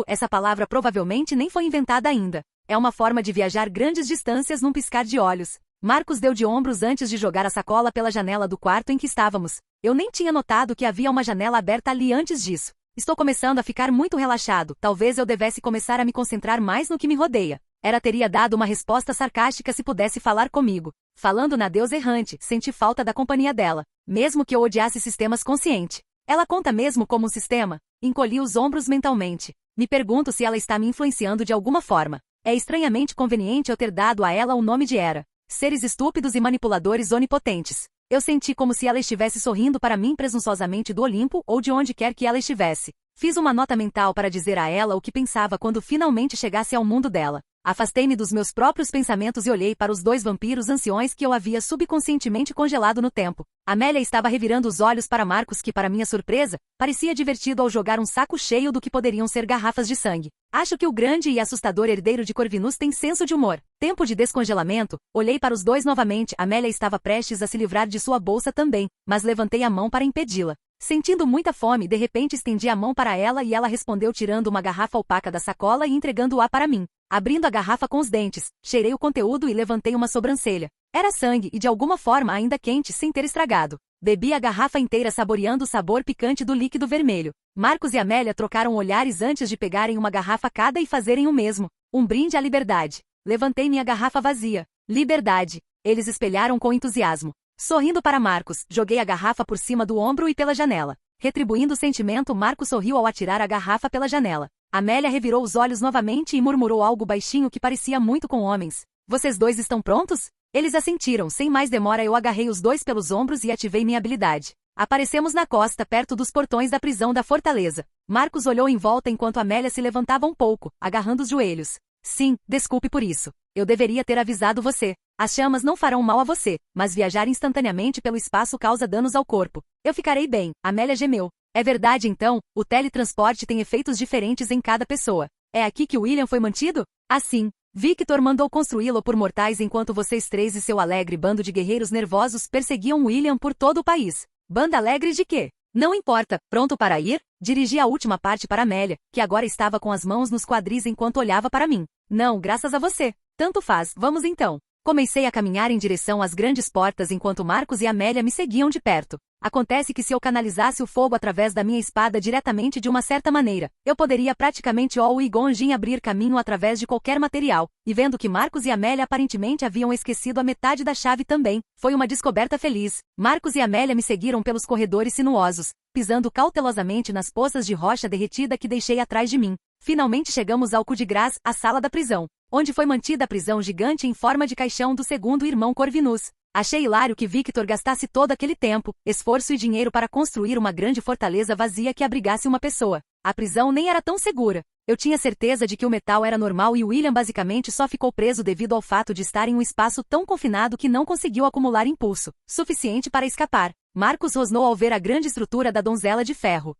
Essa palavra provavelmente nem foi inventada ainda. É uma forma de viajar grandes distâncias num piscar de olhos. Marcos deu de ombros antes de jogar a sacola pela janela do quarto em que estávamos. Eu nem tinha notado que havia uma janela aberta ali antes disso. Estou começando a ficar muito relaxado. Talvez eu devesse começar a me concentrar mais no que me rodeia. Teria dado uma resposta sarcástica se pudesse falar comigo. Falando na deusa errante, senti falta da companhia dela. Mesmo que eu odiasse sistemas consciente. Ela conta mesmo como um sistema? Encolhi os ombros mentalmente. Me pergunto se ela está me influenciando de alguma forma. É estranhamente conveniente eu ter dado a ela o nome de Hera. Seres estúpidos e manipuladores onipotentes. Eu senti como se ela estivesse sorrindo para mim presunçosamente do Olimpo ou de onde quer que ela estivesse. Fiz uma nota mental para dizer a ela o que pensava quando finalmente chegasse ao mundo dela. Afastei-me dos meus próprios pensamentos e olhei para os dois vampiros anciões que eu havia subconscientemente congelado no tempo. Amélia estava revirando os olhos para Marcos que, para minha surpresa, parecia divertido ao jogar um saco cheio do que poderiam ser garrafas de sangue. Acho que o grande e assustador herdeiro de Corvinus tem senso de humor. Tempo de descongelamento, olhei para os dois novamente. Amélia estava prestes a se livrar de sua bolsa também, mas levantei a mão para impedi-la. Sentindo muita fome, de repente estendi a mão para ela e ela respondeu tirando uma garrafa opaca da sacola e entregando-a para mim. Abrindo a garrafa com os dentes, cheirei o conteúdo e levantei uma sobrancelha. Era sangue e de alguma forma ainda quente sem ter estragado. Bebi a garrafa inteira saboreando o sabor picante do líquido vermelho. Marcos e Amélia trocaram olhares antes de pegarem uma garrafa cada e fazerem o mesmo. Um brinde à liberdade. Levantei minha garrafa vazia. Liberdade. Eles espelharam com entusiasmo. Sorrindo para Marcos, joguei a garrafa por cima do ombro e pela janela. Retribuindo o sentimento, Marcos sorriu ao atirar a garrafa pela janela. Amélia revirou os olhos novamente e murmurou algo baixinho que parecia muito com homens. Vocês dois estão prontos? Eles assentiram. Sem mais demora eu agarrei os dois pelos ombros e ativei minha habilidade. Aparecemos na costa, perto dos portões da prisão da fortaleza. Marcos olhou em volta enquanto Amélia se levantava um pouco, agarrando os joelhos. Sim, desculpe por isso. Eu deveria ter avisado você. As chamas não farão mal a você, mas viajar instantaneamente pelo espaço causa danos ao corpo. Eu ficarei bem, Amélia gemeu. É verdade então, o teletransporte tem efeitos diferentes em cada pessoa. É aqui que William foi mantido? Assim. Victor mandou construí-lo por mortais enquanto vocês três e seu alegre bando de guerreiros nervosos perseguiam William por todo o país. Banda alegre de quê? Não importa, pronto para ir? Dirigi a última parte para Amélia, que agora estava com as mãos nos quadris enquanto olhava para mim. Não, graças a você. Tanto faz, vamos então. Comecei a caminhar em direção às grandes portas enquanto Marcos e Amélia me seguiam de perto. Acontece que se eu canalizasse o fogo através da minha espada diretamente de uma certa maneira, eu poderia praticamente all e gonjin abrir caminho através de qualquer material, e vendo que Marcos e Amélia aparentemente haviam esquecido a metade da chave também, foi uma descoberta feliz. Marcos e Amélia me seguiram pelos corredores sinuosos, pisando cautelosamente nas poças de rocha derretida que deixei atrás de mim. Finalmente chegamos ao Coup de Gras, a sala da prisão, onde foi mantida a prisão gigante em forma de caixão do segundo irmão Corvinus. Achei hilário que Victor gastasse todo aquele tempo, esforço e dinheiro para construir uma grande fortaleza vazia que abrigasse uma pessoa. A prisão nem era tão segura. Eu tinha certeza de que o metal era normal e William basicamente só ficou preso devido ao fato de estar em um espaço tão confinado que não conseguiu acumular impulso suficiente para escapar. Marcos rosnou ao ver a grande estrutura da donzela de ferro.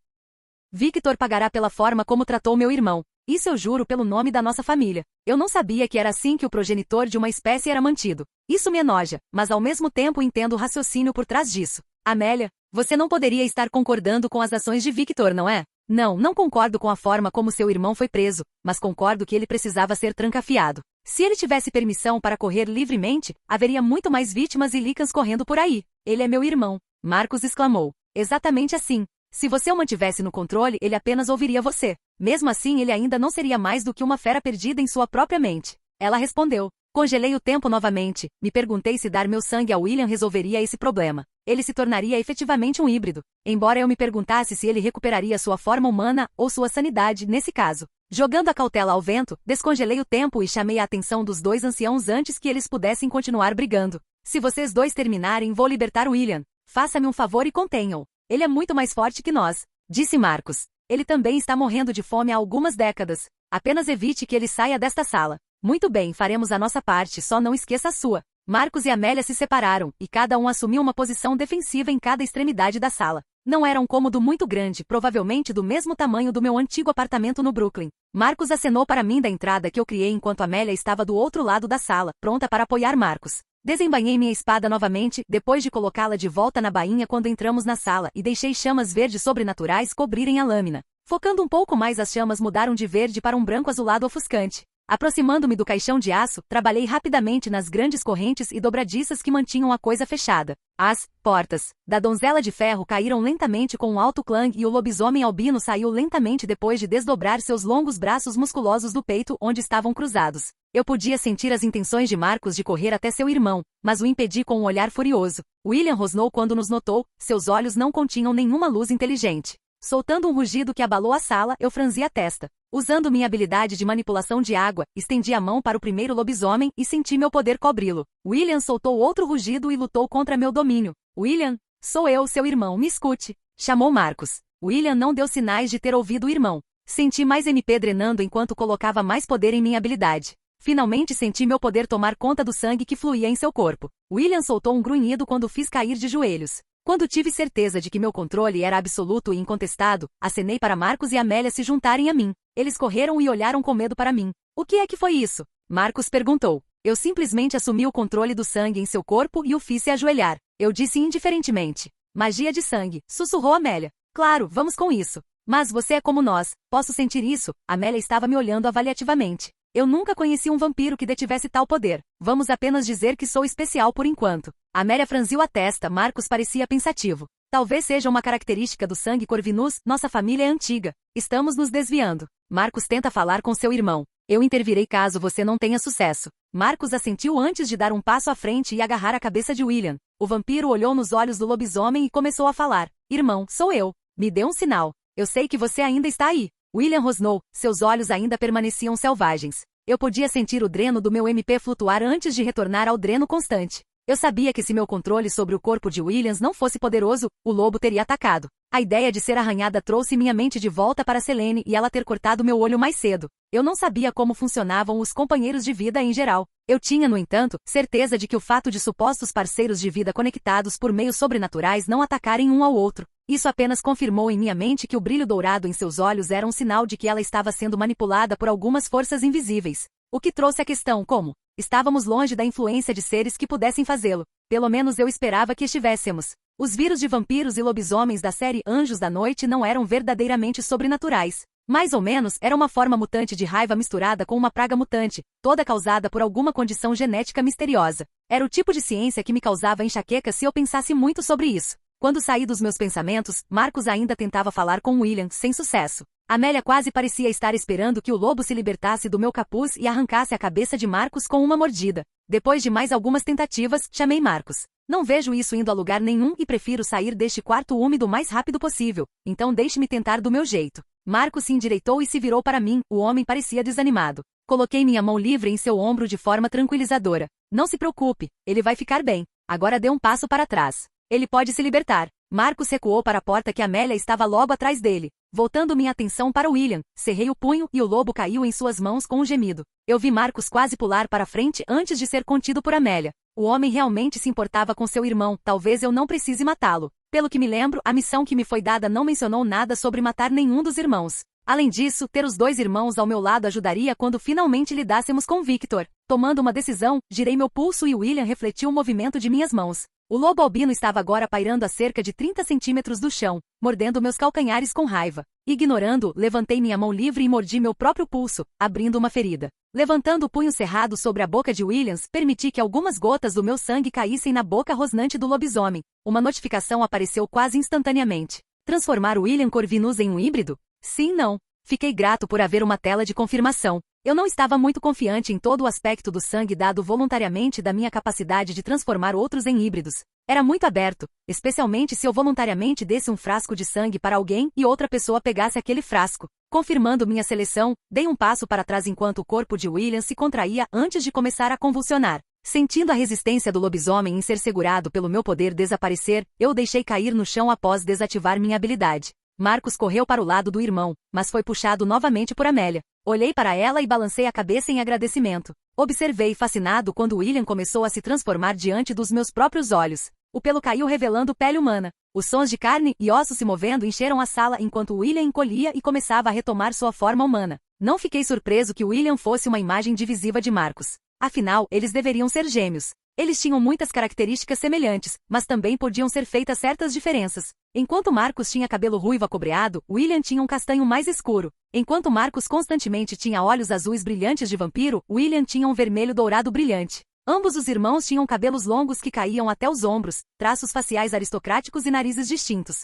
Victor pagará pela forma como tratou meu irmão. Isso eu juro pelo nome da nossa família. Eu não sabia que era assim que o progenitor de uma espécie era mantido. Isso me enoja, mas ao mesmo tempo entendo o raciocínio por trás disso. Amélia, você não poderia estar concordando com as ações de Victor, não é? Não concordo com a forma como seu irmão foi preso, mas concordo que ele precisava ser trancafiado. Se ele tivesse permissão para correr livremente, haveria muito mais vítimas e Lycans correndo por aí. Ele é meu irmão, Marcos exclamou. Exatamente assim. Se você o mantivesse no controle, ele apenas ouviria você. Mesmo assim, ele ainda não seria mais do que uma fera perdida em sua própria mente. Ela respondeu. Congelei o tempo novamente. Me perguntei se dar meu sangue a William resolveria esse problema. Ele se tornaria efetivamente um híbrido. Embora eu me perguntasse se ele recuperaria sua forma humana ou sua sanidade nesse caso. Jogando a cautela ao vento, descongelei o tempo e chamei a atenção dos dois anciãos antes que eles pudessem continuar brigando. Se vocês dois terminarem, vou libertar William. Faça-me um favor e contenham. Ele é muito mais forte que nós, disse Marcos. Ele também está morrendo de fome há algumas décadas. Apenas evite que ele saia desta sala. Muito bem, faremos a nossa parte, só não esqueça a sua. Marcos e Amélia se separaram, e cada um assumiu uma posição defensiva em cada extremidade da sala. Não era um cômodo muito grande, provavelmente do mesmo tamanho do meu antigo apartamento no Brooklyn. Marcos acenou para mim da entrada que eu criei enquanto Amélia estava do outro lado da sala, pronta para apoiar Marcos. Desembainhei minha espada novamente, depois de colocá-la de volta na bainha quando entramos na sala e deixei chamas verdes sobrenaturais cobrirem a lâmina. Focando um pouco mais, as chamas mudaram de verde para um branco azulado ofuscante. Aproximando-me do caixão de aço, trabalhei rapidamente nas grandes correntes e dobradiças que mantinham a coisa fechada. As portas da donzela de ferro caíram lentamente com um alto clang e o lobisomem albino saiu lentamente depois de desdobrar seus longos braços musculosos do peito onde estavam cruzados. Eu podia sentir as intenções de Marcos de correr até seu irmão, mas o impedi com um olhar furioso. William rosnou quando nos notou, seus olhos não continham nenhuma luz inteligente. Soltando um rugido que abalou a sala, eu franzi a testa. Usando minha habilidade de manipulação de água, estendi a mão para o primeiro lobisomem e senti meu poder cobri-lo. William soltou outro rugido e lutou contra meu domínio. William, sou eu, seu irmão, me escute, chamou Marcos. William não deu sinais de ter ouvido o irmão. Senti mais MP drenando enquanto colocava mais poder em minha habilidade. Finalmente senti meu poder tomar conta do sangue que fluía em seu corpo. William soltou um grunhido quando fiz cair de joelhos. Quando tive certeza de que meu controle era absoluto e incontestado, acenei para Marcos e Amélia se juntarem a mim. Eles correram e olharam com medo para mim. O que é que foi isso? Marcos perguntou. Eu simplesmente assumi o controle do sangue em seu corpo e o fiz se ajoelhar. Eu disse indiferentemente. Magia de sangue, sussurrou Amélia. Claro, vamos com isso. Mas você é como nós, posso sentir isso. Amélia estava me olhando avaliativamente. Eu nunca conheci um vampiro que detivesse tal poder. Vamos apenas dizer que sou especial por enquanto. Amélia franziu a testa, Marcos parecia pensativo. Talvez seja uma característica do sangue corvinus, nossa família é antiga. Estamos nos desviando. Marcos tenta falar com seu irmão. Eu intervirei caso você não tenha sucesso. Marcos assentiu antes de dar um passo à frente e agarrar a cabeça de William. O vampiro olhou nos olhos do lobisomem e começou a falar. Irmão, sou eu. Me dê um sinal. Eu sei que você ainda está aí. William rosnou, seus olhos ainda permaneciam selvagens. Eu podia sentir o dreno do meu MP flutuar antes de retornar ao dreno constante. Eu sabia que se meu controle sobre o corpo de Williams não fosse poderoso, o lobo teria atacado. A ideia de ser arranhada trouxe minha mente de volta para Selene e ela ter cortado meu olho mais cedo. Eu não sabia como funcionavam os companheiros de vida em geral. Eu tinha, no entanto, certeza de que o fato de supostos parceiros de vida conectados por meios sobrenaturais não atacarem um ao outro. Isso apenas confirmou em minha mente que o brilho dourado em seus olhos era um sinal de que ela estava sendo manipulada por algumas forças invisíveis. O que trouxe a questão como? Estávamos longe da influência de seres que pudessem fazê-lo. Pelo menos eu esperava que estivéssemos. Os vírus de vampiros e lobisomens da série Anjos da Noite não eram verdadeiramente sobrenaturais. Mais ou menos, era uma forma mutante de raiva misturada com uma praga mutante, toda causada por alguma condição genética misteriosa. Era o tipo de ciência que me causava enxaqueca se eu pensasse muito sobre isso. Quando saí dos meus pensamentos, Marcos ainda tentava falar com William, sem sucesso. Amélia quase parecia estar esperando que o lobo se libertasse do meu capuz e arrancasse a cabeça de Marcos com uma mordida. Depois de mais algumas tentativas, chamei Marcos. Não vejo isso indo a lugar nenhum e prefiro sair deste quarto úmido o mais rápido possível, então deixe-me tentar do meu jeito. Marcos se endireitou e se virou para mim, o homem parecia desanimado. Coloquei minha mão livre em seu ombro de forma tranquilizadora. Não se preocupe, ele vai ficar bem. Agora dê um passo para trás. Ele pode se libertar. Marcos recuou para a porta que Amélia estava logo atrás dele. Voltando minha atenção para William, cerrei o punho e o lobo caiu em suas mãos com um gemido. Eu vi Marcos quase pular para frente antes de ser contido por Amélia. O homem realmente se importava com seu irmão, talvez eu não precise matá-lo. Pelo que me lembro, a missão que me foi dada não mencionou nada sobre matar nenhum dos irmãos. Além disso, ter os dois irmãos ao meu lado ajudaria quando finalmente lidássemos com Victor. Tomando uma decisão, girei meu pulso e William refletiu o movimento de minhas mãos. O lobo albino estava agora pairando a cerca de 30 centímetros do chão, mordendo meus calcanhares com raiva. Ignorando, levantei minha mão livre e mordi meu próprio pulso, abrindo uma ferida. Levantando o punho cerrado sobre a boca de Williams, permiti que algumas gotas do meu sangue caíssem na boca rosnante do lobisomem. Uma notificação apareceu quase instantaneamente. Transformar William Corvinus em um híbrido? Sim, não. Fiquei grato por haver uma tela de confirmação. Eu não estava muito confiante em todo o aspecto do sangue dado voluntariamente da minha capacidade de transformar outros em híbridos. Era muito aberto, especialmente se eu voluntariamente desse um frasco de sangue para alguém e outra pessoa pegasse aquele frasco. Confirmando minha seleção, dei um passo para trás enquanto o corpo de William se contraía antes de começar a convulsionar. Sentindo a resistência do lobisomem em ser segurado pelo meu poder desaparecer, eu o deixei cair no chão após desativar minha habilidade. Marcus correu para o lado do irmão, mas foi puxado novamente por Amélia. Olhei para ela e balancei a cabeça em agradecimento. Observei fascinado quando William começou a se transformar diante dos meus próprios olhos. O pelo caiu revelando pele humana. Os sons de carne e ossos se movendo encheram a sala enquanto William encolhia e começava a retomar sua forma humana. Não fiquei surpreso que William fosse uma imagem divisiva de Marcus. Afinal, eles deveriam ser gêmeos. Eles tinham muitas características semelhantes, mas também podiam ser feitas certas diferenças. Enquanto Marcus tinha cabelo ruivo acobreado, William tinha um castanho mais escuro. Enquanto Marcus constantemente tinha olhos azuis brilhantes de vampiro, William tinha um vermelho dourado brilhante. Ambos os irmãos tinham cabelos longos que caíam até os ombros, traços faciais aristocráticos e narizes distintos.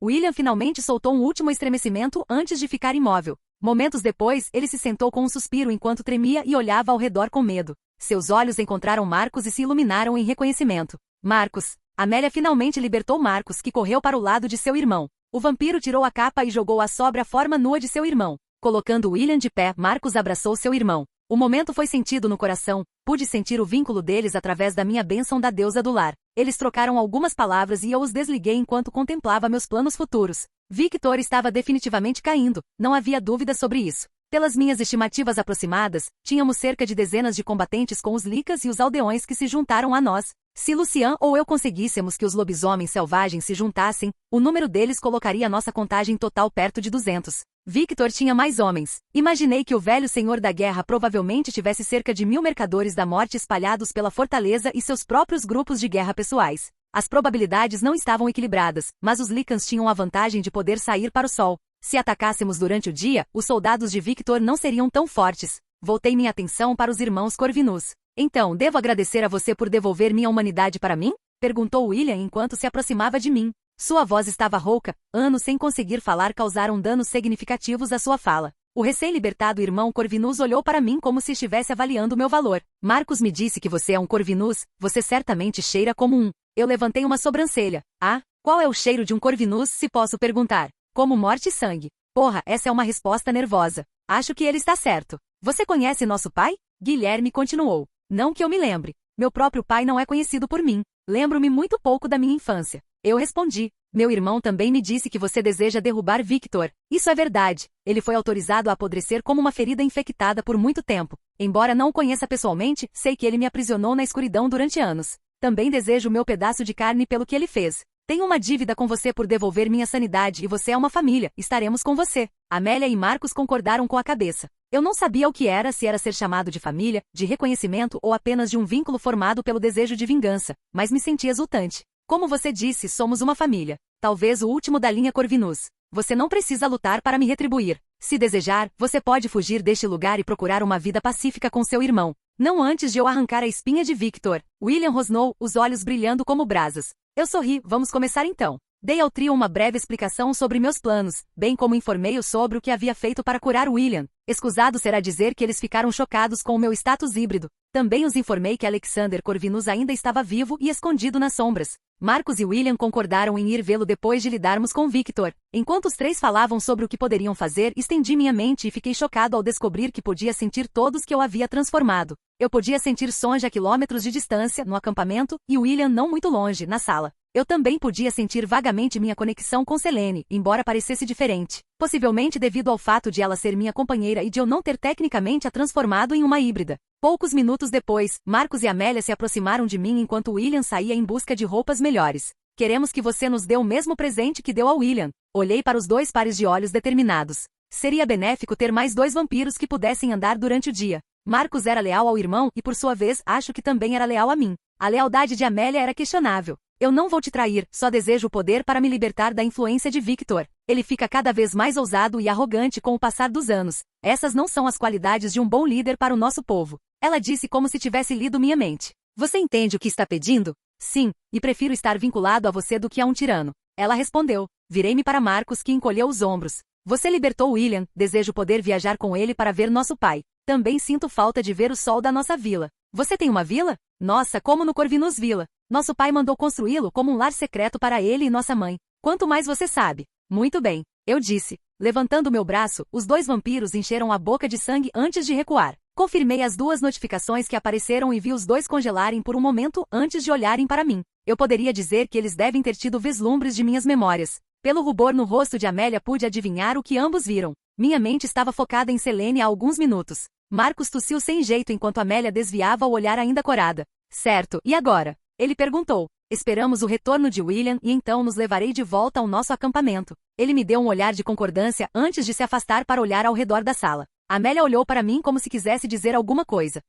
William finalmente soltou um último estremecimento antes de ficar imóvel. Momentos depois, ele se sentou com um suspiro enquanto tremia e olhava ao redor com medo. Seus olhos encontraram Marcus e se iluminaram em reconhecimento. Marcus. Amélia finalmente libertou Marcus, que correu para o lado de seu irmão. O vampiro tirou a capa e jogou a sóbria forma nua de seu irmão. Colocando William de pé, Marcus abraçou seu irmão. O momento foi sentido no coração, pude sentir o vínculo deles através da minha bênção da deusa do lar. Eles trocaram algumas palavras e eu os desliguei enquanto contemplava meus planos futuros. Victor estava definitivamente caindo, não havia dúvida sobre isso. Pelas minhas estimativas aproximadas, tínhamos cerca de dezenas de combatentes com os licas e os aldeões que se juntaram a nós. Se Lucian ou eu conseguíssemos que os lobisomens selvagens se juntassem, o número deles colocaria nossa contagem total perto de 200. Victor tinha mais homens. Imaginei que o velho senhor da guerra provavelmente tivesse cerca de 1000 mercadores da morte espalhados pela fortaleza e seus próprios grupos de guerra pessoais. As probabilidades não estavam equilibradas, mas os Lycans tinham a vantagem de poder sair para o sol. Se atacássemos durante o dia, os soldados de Victor não seriam tão fortes. Voltei minha atenção para os irmãos Corvinus. Então, devo agradecer a você por devolver minha humanidade para mim? Perguntou William enquanto se aproximava de mim. Sua voz estava rouca, anos sem conseguir falar causaram danos significativos à sua fala. O recém-libertado irmão Corvinus olhou para mim como se estivesse avaliando meu valor. Marcus me disse que você é um Corvinus, você certamente cheira como um. Eu levantei uma sobrancelha. Ah, qual é o cheiro de um Corvinus, se posso perguntar? Como morte e sangue. Porra, essa é uma resposta nervosa. Acho que ele está certo. Você conhece nosso pai? Guilherme continuou. Não que eu me lembre. Meu próprio pai não é conhecido por mim. Lembro-me muito pouco da minha infância. Eu respondi. Meu irmão também me disse que você deseja derrubar Victor. Isso é verdade. Ele foi autorizado a apodrecer como uma ferida infectada por muito tempo. Embora não o conheça pessoalmente, sei que ele me aprisionou na escuridão durante anos. Também desejo o meu pedaço de carne pelo que ele fez. Tenho uma dívida com você por devolver minha sanidade e você é uma família, estaremos com você. Amélia e Marcus concordaram com a cabeça. Eu não sabia o que era, se era ser chamado de família, de reconhecimento ou apenas de um vínculo formado pelo desejo de vingança, mas me senti exultante. Como você disse, somos uma família. Talvez o último da linha Corvinus. Você não precisa lutar para me retribuir. Se desejar, você pode fugir deste lugar e procurar uma vida pacífica com seu irmão. Não antes de eu arrancar a espinha de Victor. William rosnou, os olhos brilhando como brasas. Eu sorri, vamos começar então. Dei ao trio uma breve explicação sobre meus planos, bem como informei-os sobre o que havia feito para curar William. Escusado será dizer que eles ficaram chocados com o meu status híbrido. Também os informei que Alexander Corvinus ainda estava vivo e escondido nas sombras. Marcus e William concordaram em ir vê-lo depois de lidarmos com Victor. Enquanto os três falavam sobre o que poderiam fazer, estendi minha mente e fiquei chocado ao descobrir que podia sentir todos que eu havia transformado. Eu podia sentir Sonja a quilômetros de distância, no acampamento, e William não muito longe, na sala. Eu também podia sentir vagamente minha conexão com Selene, embora parecesse diferente. Possivelmente devido ao fato de ela ser minha companheira e de eu não ter tecnicamente a transformado em uma híbrida. Poucos minutos depois, Marcus e Amélia se aproximaram de mim enquanto William saía em busca de roupas melhores. Queremos que você nos dê o mesmo presente que deu a William. Olhei para os dois pares de olhos determinados. Seria benéfico ter mais 2 vampiros que pudessem andar durante o dia. Marcus era leal ao irmão e por sua vez acho que também era leal a mim. A lealdade de Amélia era questionável. Eu não vou te trair, só desejo o poder para me libertar da influência de Victor. Ele fica cada vez mais ousado e arrogante com o passar dos anos. Essas não são as qualidades de um bom líder para o nosso povo. Ela disse como se tivesse lido minha mente. Você entende o que está pedindo? Sim, e prefiro estar vinculado a você do que a um tirano. Ela respondeu. Virei-me para Marcus, que encolheu os ombros. Você libertou William, desejo poder viajar com ele para ver nosso pai. Também sinto falta de ver o sol da nossa vila. Você tem uma vila? Nossa, como no Corvinus Vila. Nosso pai mandou construí-lo como um lar secreto para ele e nossa mãe. Quanto mais você sabe. Muito bem, eu disse. Levantando meu braço, os 2 vampiros encheram a boca de sangue antes de recuar. Confirmei as 2 notificações que apareceram e vi os 2 congelarem por um momento antes de olharem para mim. Eu poderia dizer que eles devem ter tido vislumbres de minhas memórias. Pelo rubor no rosto de Amélia pude adivinhar o que ambos viram. Minha mente estava focada em Selene há alguns minutos. Marcos tossiu sem jeito enquanto Amélia desviava o olhar ainda corada. Certo, e agora? Ele perguntou. Esperamos o retorno de William e então nos levarei de volta ao nosso acampamento. Ele me deu um olhar de concordância antes de se afastar para olhar ao redor da sala. Amélia olhou para mim como se quisesse dizer alguma coisa.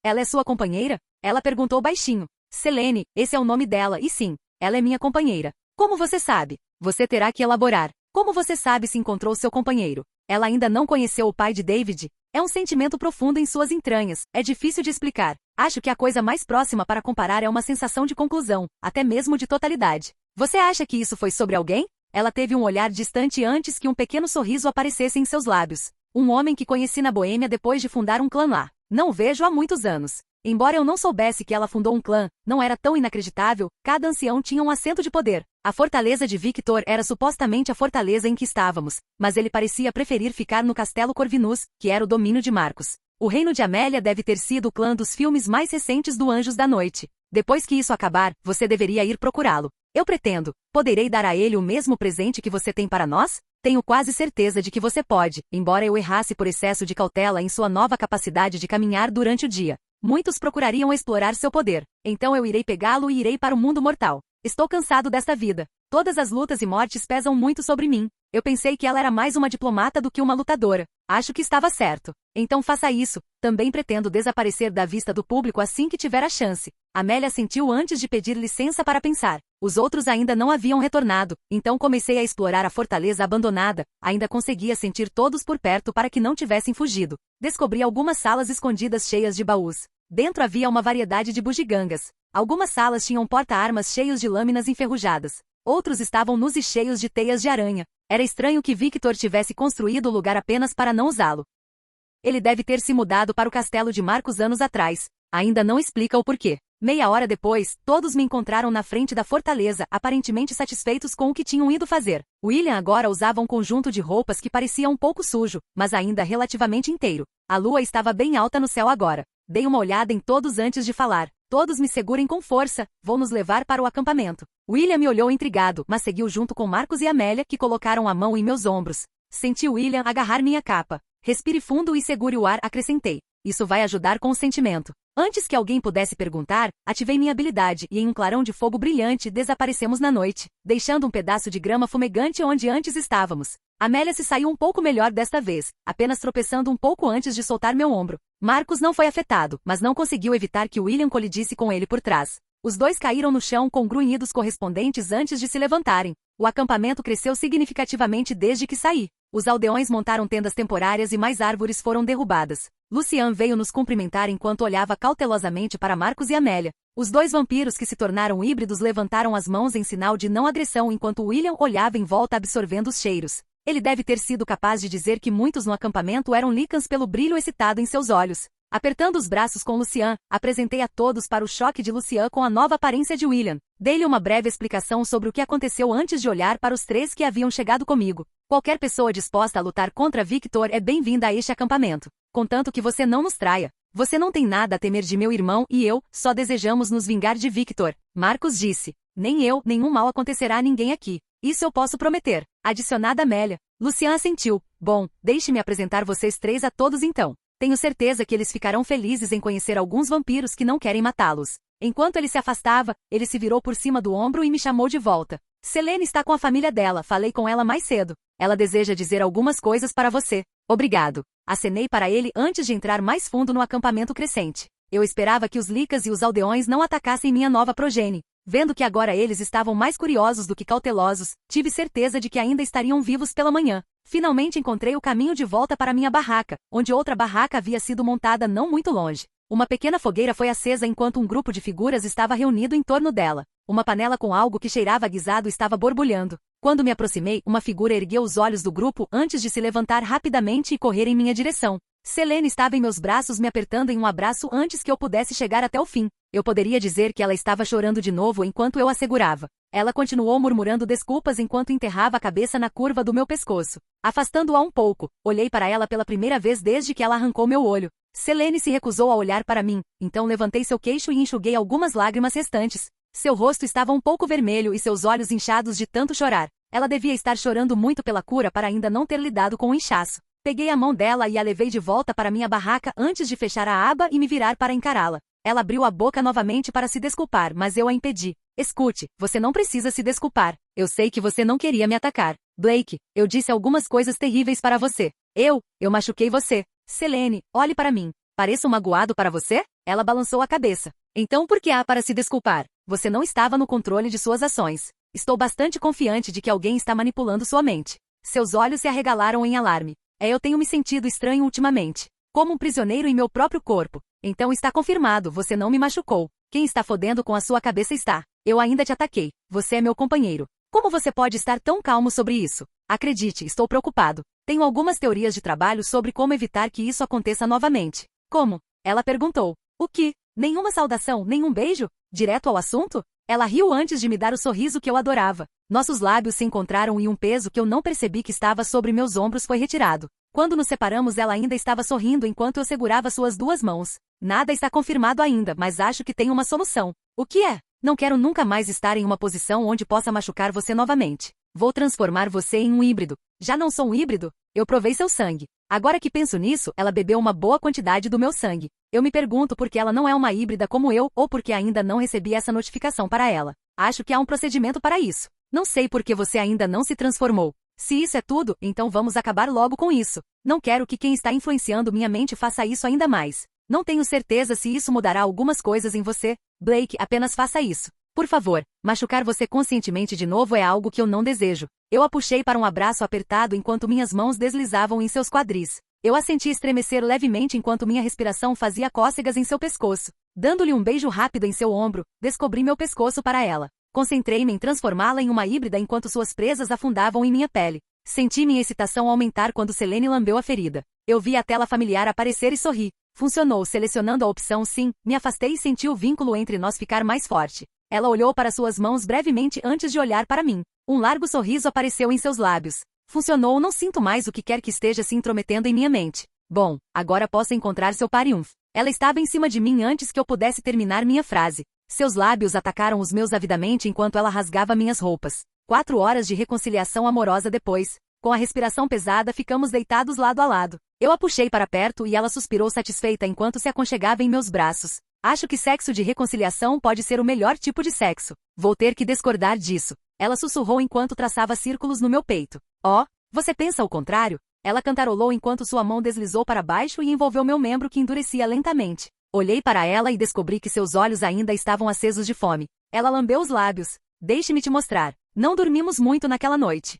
Ela é sua companheira? Ela perguntou baixinho. Selene, esse é o nome dela e sim, ela é minha companheira. Como você sabe? Você terá que elaborar. Como você sabe se encontrou seu companheiro? Ela ainda não conheceu o pai de David? É um sentimento profundo em suas entranhas, é difícil de explicar. Acho que a coisa mais próxima para comparar é uma sensação de conclusão, até mesmo de totalidade. Você acha que isso foi sobre alguém? Ela teve um olhar distante antes que um pequeno sorriso aparecesse em seus lábios. Um homem que conheci na Boêmia depois de fundar um clã lá. Não o vejo há muitos anos. Embora eu não soubesse que ela fundou um clã, não era tão inacreditável, cada ancião tinha um assento de poder. A fortaleza de Victor era supostamente a fortaleza em que estávamos, mas ele parecia preferir ficar no castelo Corvinus, que era o domínio de Marcos. O reino de Amélia deve ter sido o clã dos filmes mais recentes do Anjos da Noite. Depois que isso acabar, você deveria ir procurá-lo. Eu pretendo. Poderei dar a ele o mesmo presente que você tem para nós? Tenho quase certeza de que você pode, embora eu errasse por excesso de cautela em sua nova capacidade de caminhar durante o dia. Muitos procurariam explorar seu poder. Então eu irei pegá-lo e irei para o mundo mortal. Estou cansado desta vida. Todas as lutas e mortes pesam muito sobre mim. Eu pensei que ela era mais uma diplomata do que uma lutadora. Acho que estava certo. Então faça isso. Também pretendo desaparecer da vista do público assim que tiver a chance. Amélia sentiu antes de pedir licença para pensar. Os outros ainda não haviam retornado, então comecei a explorar a fortaleza abandonada. Ainda conseguia sentir todos por perto para que não tivessem fugido. Descobri algumas salas escondidas cheias de baús. Dentro havia uma variedade de bugigangas. Algumas salas tinham porta-armas cheios de lâminas enferrujadas. Outros estavam nus e cheios de teias de aranha. Era estranho que Victor tivesse construído o lugar apenas para não usá-lo. Ele deve ter se mudado para o castelo de Marcos anos atrás. Ainda não explica o porquê. Meia hora depois, todos me encontraram na frente da fortaleza, aparentemente satisfeitos com o que tinham ido fazer. William agora usava um conjunto de roupas que parecia um pouco sujo, mas ainda relativamente inteiro. A lua estava bem alta no céu agora. Dei uma olhada em todos antes de falar. Todos me segurem com força, vou nos levar para o acampamento. William me olhou intrigado, mas seguiu junto com Marcos e Amélia, que colocaram a mão em meus ombros. Senti William agarrar minha capa. Respire fundo e segure o ar, acrescentei. Isso vai ajudar com o sentimento. Antes que alguém pudesse perguntar, ativei minha habilidade e em um clarão de fogo brilhante desaparecemos na noite, deixando um pedaço de grama fumegante onde antes estávamos. Amélia se saiu um pouco melhor desta vez, apenas tropeçando um pouco antes de soltar meu ombro. Marcos não foi afetado, mas não conseguiu evitar que William colidisse com ele por trás. Os dois caíram no chão com grunhidos correspondentes antes de se levantarem. O acampamento cresceu significativamente desde que saí. Os aldeões montaram tendas temporárias e mais árvores foram derrubadas. Lucian veio nos cumprimentar enquanto olhava cautelosamente para Marcos e Amélia. Os dois vampiros que se tornaram híbridos levantaram as mãos em sinal de não agressão enquanto William olhava em volta absorvendo os cheiros. Ele deve ter sido capaz de dizer que muitos no acampamento eram lícans pelo brilho excitado em seus olhos. Apertando os braços com Lucian, apresentei a todos para o choque de Lucian com a nova aparência de William. Dei-lhe uma breve explicação sobre o que aconteceu antes de olhar para os três que haviam chegado comigo. Qualquer pessoa disposta a lutar contra Victor é bem-vinda a este acampamento. Contanto que você não nos traia. Você não tem nada a temer de meu irmão e eu, só desejamos nos vingar de Victor. Marcos disse. Nem eu, nenhum mal acontecerá a ninguém aqui. Isso eu posso prometer. Adicionada Amélia. Lucian assentiu. Bom, deixe-me apresentar vocês três a todos então. Tenho certeza que eles ficarão felizes em conhecer alguns vampiros que não querem matá-los. Enquanto ele se afastava, ele se virou por cima do ombro e me chamou de volta. Selene está com a família dela, falei com ela mais cedo. Ela deseja dizer algumas coisas para você. Obrigado. Acenei para ele antes de entrar mais fundo no acampamento crescente. Eu esperava que os licas e os aldeões não atacassem minha nova progenie. Vendo que agora eles estavam mais curiosos do que cautelosos, tive certeza de que ainda estariam vivos pela manhã. Finalmente encontrei o caminho de volta para minha barraca, onde outra barraca havia sido montada não muito longe. Uma pequena fogueira foi acesa enquanto um grupo de figuras estava reunido em torno dela. Uma panela com algo que cheirava a guisado estava borbulhando. Quando me aproximei, uma figura ergueu os olhos do grupo antes de se levantar rapidamente e correr em minha direção. Selene estava em meus braços me apertando em um abraço antes que eu pudesse chegar até o fim. Eu poderia dizer que ela estava chorando de novo enquanto eu a segurava. Ela continuou murmurando desculpas enquanto enterrava a cabeça na curva do meu pescoço. Afastando-a um pouco, olhei para ela pela primeira vez desde que ela arrancou meu olho. Selene se recusou a olhar para mim, então levantei seu queixo e enxuguei algumas lágrimas restantes. Seu rosto estava um pouco vermelho e seus olhos inchados de tanto chorar. Ela devia estar chorando muito pela cura para ainda não ter lidado com o inchaço. Peguei a mão dela e a levei de volta para minha barraca antes de fechar a aba e me virar para encará-la. Ela abriu a boca novamente para se desculpar, mas eu a impedi. Escute, você não precisa se desculpar. Eu sei que você não queria me atacar. Blake, eu disse algumas coisas terríveis para você. Eu machuquei você. Selene, olhe para mim. Pareço magoado para você? Ela balançou a cabeça. Então por que há para se desculpar? Você não estava no controle de suas ações. Estou bastante confiante de que alguém está manipulando sua mente. Seus olhos se arregalaram em alarme. Eu tenho me sentido estranho ultimamente. Como um prisioneiro em meu próprio corpo. Então está confirmado, você não me machucou. Quem está fodendo com a sua cabeça está. Eu ainda te ataquei. Você é meu companheiro. Como você pode estar tão calmo sobre isso? Acredite, estou preocupado. Tenho algumas teorias de trabalho sobre como evitar que isso aconteça novamente. Como? Ela perguntou. O que? Nenhuma saudação, nenhum beijo? Direto ao assunto? Ela riu antes de me dar o sorriso que eu adorava. Nossos lábios se encontraram e um peso que eu não percebi que estava sobre meus ombros foi retirado. Quando nos separamos, ela ainda estava sorrindo enquanto eu segurava suas duas mãos. Nada está confirmado ainda, mas acho que tem uma solução. O que é? Não quero nunca mais estar em uma posição onde possa machucar você novamente. Vou transformar você em um híbrido. Já não sou um híbrido? Eu provei seu sangue. Agora que penso nisso, ela bebeu uma boa quantidade do meu sangue. Eu me pergunto por que ela não é uma híbrida como eu, ou porque ainda não recebi essa notificação para ela. Acho que há um procedimento para isso. Não sei por que você ainda não se transformou. Se isso é tudo, então vamos acabar logo com isso. Não quero que quem está influenciando minha mente faça isso ainda mais. Não tenho certeza se isso mudará algumas coisas em você. Blake, apenas faça isso. Por favor, machucar você conscientemente de novo é algo que eu não desejo. Eu a puxei para um abraço apertado enquanto minhas mãos deslizavam em seus quadris. Eu a senti estremecer levemente enquanto minha respiração fazia cócegas em seu pescoço. Dando-lhe um beijo rápido em seu ombro, descobri meu pescoço para ela. Concentrei-me em transformá-la em uma híbrida enquanto suas presas afundavam em minha pele. Senti minha excitação aumentar quando Selene lambeu a ferida. Eu vi a tela familiar aparecer e sorri. Funcionou, selecionando a opção sim, me afastei e senti o vínculo entre nós ficar mais forte. Ela olhou para suas mãos brevemente antes de olhar para mim. Um largo sorriso apareceu em seus lábios. Funcionou, não sinto mais o que quer que esteja se intrometendo em minha mente. Bom, agora posso encontrar seu parium. Ela estava em cima de mim antes que eu pudesse terminar minha frase. Seus lábios atacaram os meus avidamente enquanto ela rasgava minhas roupas. 4 horas de reconciliação amorosa depois. Com a respiração pesada, ficamos deitados lado a lado. Eu a puxei para perto e ela suspirou satisfeita enquanto se aconchegava em meus braços. Acho que sexo de reconciliação pode ser o melhor tipo de sexo. Vou ter que discordar disso. Ela sussurrou enquanto traçava círculos no meu peito. Oh, você pensa o contrário? Ela cantarolou enquanto sua mão deslizou para baixo e envolveu meu membro que endurecia lentamente. Olhei para ela e descobri que seus olhos ainda estavam acesos de fome. Ela lambeu os lábios. Deixe-me te mostrar. Não dormimos muito naquela noite.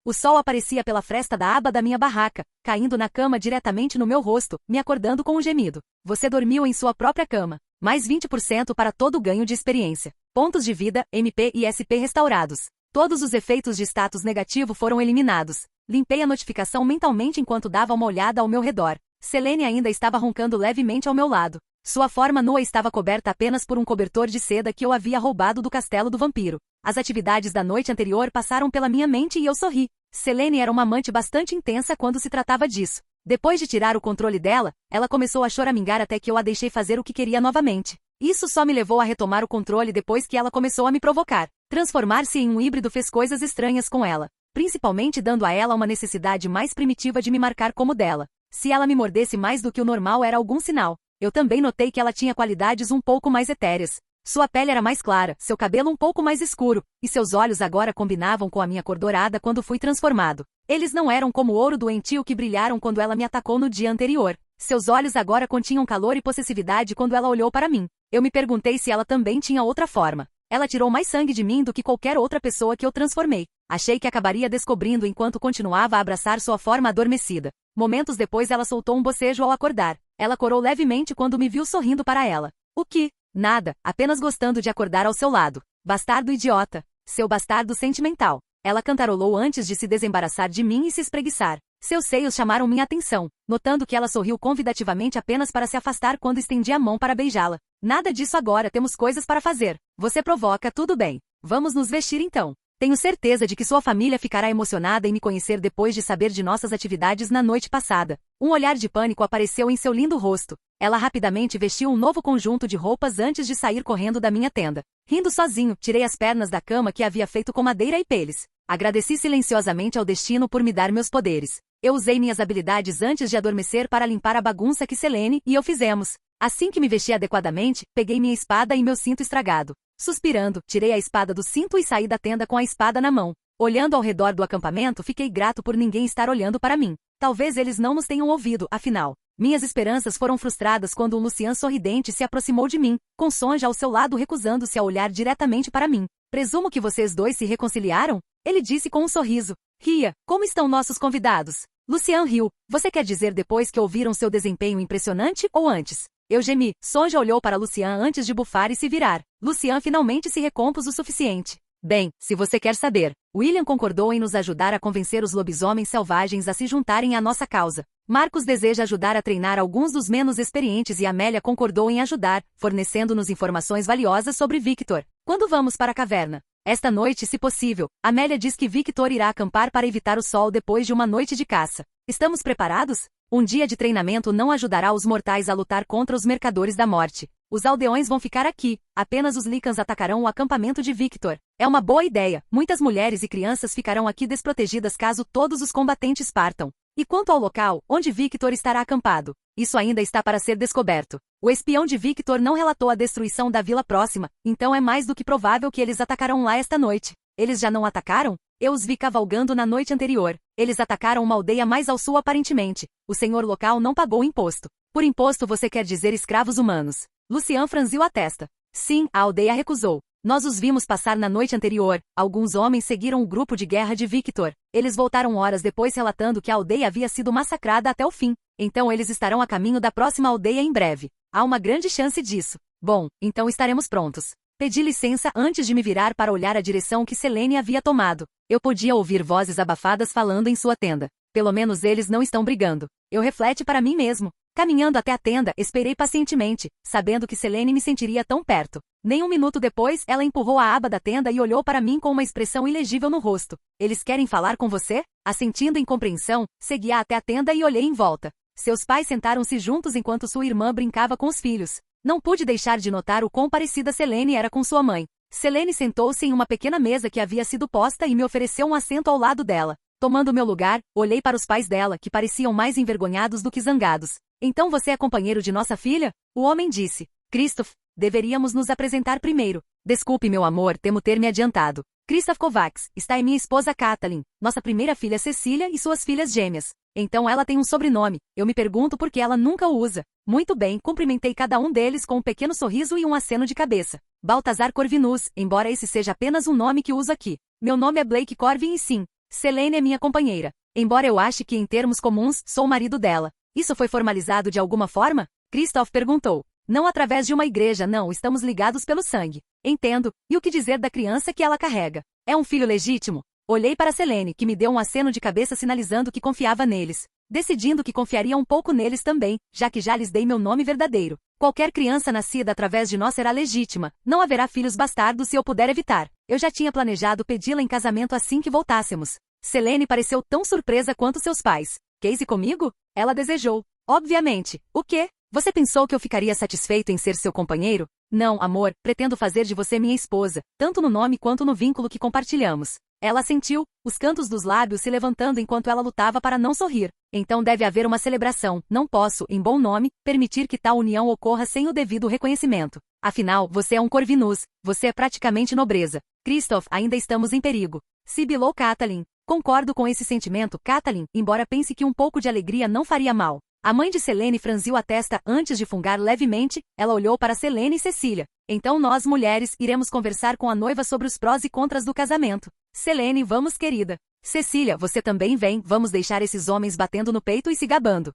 O sol aparecia pela fresta da aba da minha barraca, caindo na cama diretamente no meu rosto, me acordando com um gemido. Você dormiu em sua própria cama. Mais 20% para todo o ganho de experiência. Pontos de vida, MP e SP restaurados. Todos os efeitos de status negativo foram eliminados. Limpei a notificação mentalmente enquanto dava uma olhada ao meu redor. Selene ainda estava roncando levemente ao meu lado. Sua forma nua estava coberta apenas por um cobertor de seda que eu havia roubado do castelo do vampiro. As atividades da noite anterior passaram pela minha mente e eu sorri. Selene era uma amante bastante intensa quando se tratava disso. Depois de tirar o controle dela, ela começou a choramingar até que eu a deixei fazer o que queria novamente. Isso só me levou a retomar o controle depois que ela começou a me provocar. Transformar-se em um híbrido fez coisas estranhas com ela. Principalmente dando a ela uma necessidade mais primitiva de me marcar como dela. Se ela me mordesse mais do que o normal era algum sinal. Eu também notei que ela tinha qualidades um pouco mais etéreas. Sua pele era mais clara, seu cabelo um pouco mais escuro, e seus olhos agora combinavam com a minha cor dourada quando fui transformado. Eles não eram como o ouro doentio que brilharam quando ela me atacou no dia anterior. Seus olhos agora continham calor e possessividade quando ela olhou para mim. Eu me perguntei se ela também tinha outra forma. Ela tirou mais sangue de mim do que qualquer outra pessoa que eu transformei. Achei que acabaria descobrindo enquanto continuava a abraçar sua forma adormecida. Momentos depois ela soltou um bocejo ao acordar. Ela corou levemente quando me viu sorrindo para ela. O que? Nada, apenas gostando de acordar ao seu lado. Bastardo idiota. Seu bastardo sentimental. Ela cantarolou antes de se desembaraçar de mim e se espreguiçar. Seus seios chamaram minha atenção, notando que ela sorriu convidativamente apenas para se afastar quando estendi a mão para beijá-la. Nada disso agora, temos coisas para fazer. Você provoca, tudo bem. Vamos nos vestir então. Tenho certeza de que sua família ficará emocionada em me conhecer depois de saber de nossas atividades na noite passada. Um olhar de pânico apareceu em seu lindo rosto. Ela rapidamente vestiu um novo conjunto de roupas antes de sair correndo da minha tenda. Rindo sozinho, tirei as pernas da cama que havia feito com madeira e peles. Agradeci silenciosamente ao destino por me dar meus poderes. Eu usei minhas habilidades antes de adormecer para limpar a bagunça que Selene e eu fizemos. Assim que me vesti adequadamente, peguei minha espada e meu cinto estragado. Suspirando, tirei a espada do cinto e saí da tenda com a espada na mão. Olhando ao redor do acampamento, fiquei grato por ninguém estar olhando para mim. Talvez eles não nos tenham ouvido, afinal. Minhas esperanças foram frustradas quando um Lucian sorridente se aproximou de mim, com Sonja ao seu lado recusando-se a olhar diretamente para mim. Presumo que vocês dois se reconciliaram? Ele disse com um sorriso. Ria, como estão nossos convidados? Lucian riu. Você quer dizer depois que ouviram seu desempenho impressionante ou antes? Eu gemi. Sonja olhou para Lucian antes de bufar e se virar. Lucian finalmente se recompôs o suficiente. Bem, se você quer saber. William concordou em nos ajudar a convencer os lobisomens selvagens a se juntarem à nossa causa. Marcos deseja ajudar a treinar alguns dos menos experientes e Amélia concordou em ajudar, fornecendo-nos informações valiosas sobre Victor. Quando vamos para a caverna? Esta noite, se possível. Amélia diz que Victor irá acampar para evitar o sol depois de uma noite de caça. Estamos preparados? Um dia de treinamento não ajudará os mortais a lutar contra os mercadores da morte. Os aldeões vão ficar aqui, apenas os Lycans atacarão o acampamento de Victor. É uma boa ideia, muitas mulheres e crianças ficarão aqui desprotegidas caso todos os combatentes partam. E quanto ao local, onde Victor estará acampado? Isso ainda está para ser descoberto. O espião de Victor não relatou a destruição da vila próxima, então é mais do que provável que eles atacarão lá esta noite. Eles já não atacaram? Eu os vi cavalgando na noite anterior. Eles atacaram uma aldeia mais ao sul aparentemente. O senhor local não pagou imposto. Por imposto você quer dizer escravos humanos. Lucian franziu a testa. Sim, a aldeia recusou. Nós os vimos passar na noite anterior. Alguns homens seguiram o grupo de guerra de Victor. Eles voltaram horas depois relatando que a aldeia havia sido massacrada até o fim. Então eles estarão a caminho da próxima aldeia em breve. Há uma grande chance disso. Bom, então estaremos prontos. Pedi licença antes de me virar para olhar a direção que Selene havia tomado. Eu podia ouvir vozes abafadas falando em sua tenda. Pelo menos eles não estão brigando. Eu refleti para mim mesmo. Caminhando até a tenda, esperei pacientemente, sabendo que Selene me sentiria tão perto. Nem um minuto depois, ela empurrou a aba da tenda e olhou para mim com uma expressão ilegível no rosto. Eles querem falar com você? Assentindo em compreensão, segui até a tenda e olhei em volta. Seus pais sentaram-se juntos enquanto sua irmã brincava com os filhos. Não pude deixar de notar o quão parecida Selene era com sua mãe. Selene sentou-se em uma pequena mesa que havia sido posta e me ofereceu um assento ao lado dela. Tomando meu lugar, olhei para os pais dela, que pareciam mais envergonhados do que zangados. Então você é companheiro de nossa filha? O homem disse. Christoph, deveríamos nos apresentar primeiro. Desculpe, meu amor, temo ter me adiantado. Christoph Kovacs, está aí minha esposa Katalin, nossa primeira filha Cecília e suas filhas gêmeas. Então ela tem um sobrenome. Eu me pergunto por que ela nunca o usa. Muito bem, cumprimentei cada um deles com um pequeno sorriso e um aceno de cabeça. Baltazar Corvinus, embora esse seja apenas um nome que uso aqui. Meu nome é Blake Corvin e sim, Selene é minha companheira. Embora eu ache que em termos comuns, sou o marido dela. Isso foi formalizado de alguma forma? Christoph perguntou. Não através de uma igreja, não, estamos ligados pelo sangue. Entendo. E o que dizer da criança que ela carrega? É um filho legítimo? Olhei para Selene, que me deu um aceno de cabeça sinalizando que confiava neles. Decidindo que confiaria um pouco neles também, já que já lhes dei meu nome verdadeiro. Qualquer criança nascida através de nós será legítima. Não haverá filhos bastardos se eu puder evitar. Eu já tinha planejado pedi-la em casamento assim que voltássemos. Selene pareceu tão surpresa quanto seus pais. Casey comigo? Ela desejou. Obviamente. O quê? Você pensou que eu ficaria satisfeito em ser seu companheiro? Não, amor, pretendo fazer de você minha esposa, tanto no nome quanto no vínculo que compartilhamos. Ela assentiu, os cantos dos lábios se levantando enquanto ela lutava para não sorrir. Então deve haver uma celebração. Não posso, em bom nome, permitir que tal união ocorra sem o devido reconhecimento. Afinal, você é um Corvinus. Você é praticamente nobreza. Christoph, ainda estamos em perigo. Sibilou Katalin. Concordo com esse sentimento, Katalin, embora pense que um pouco de alegria não faria mal. A mãe de Selene franziu a testa antes de fungar levemente, ela olhou para Selene e Cecília. Então nós, mulheres, iremos conversar com a noiva sobre os prós e contras do casamento. Selene, vamos, querida. Cecília, você também vem, vamos deixar esses homens batendo no peito e se gabando.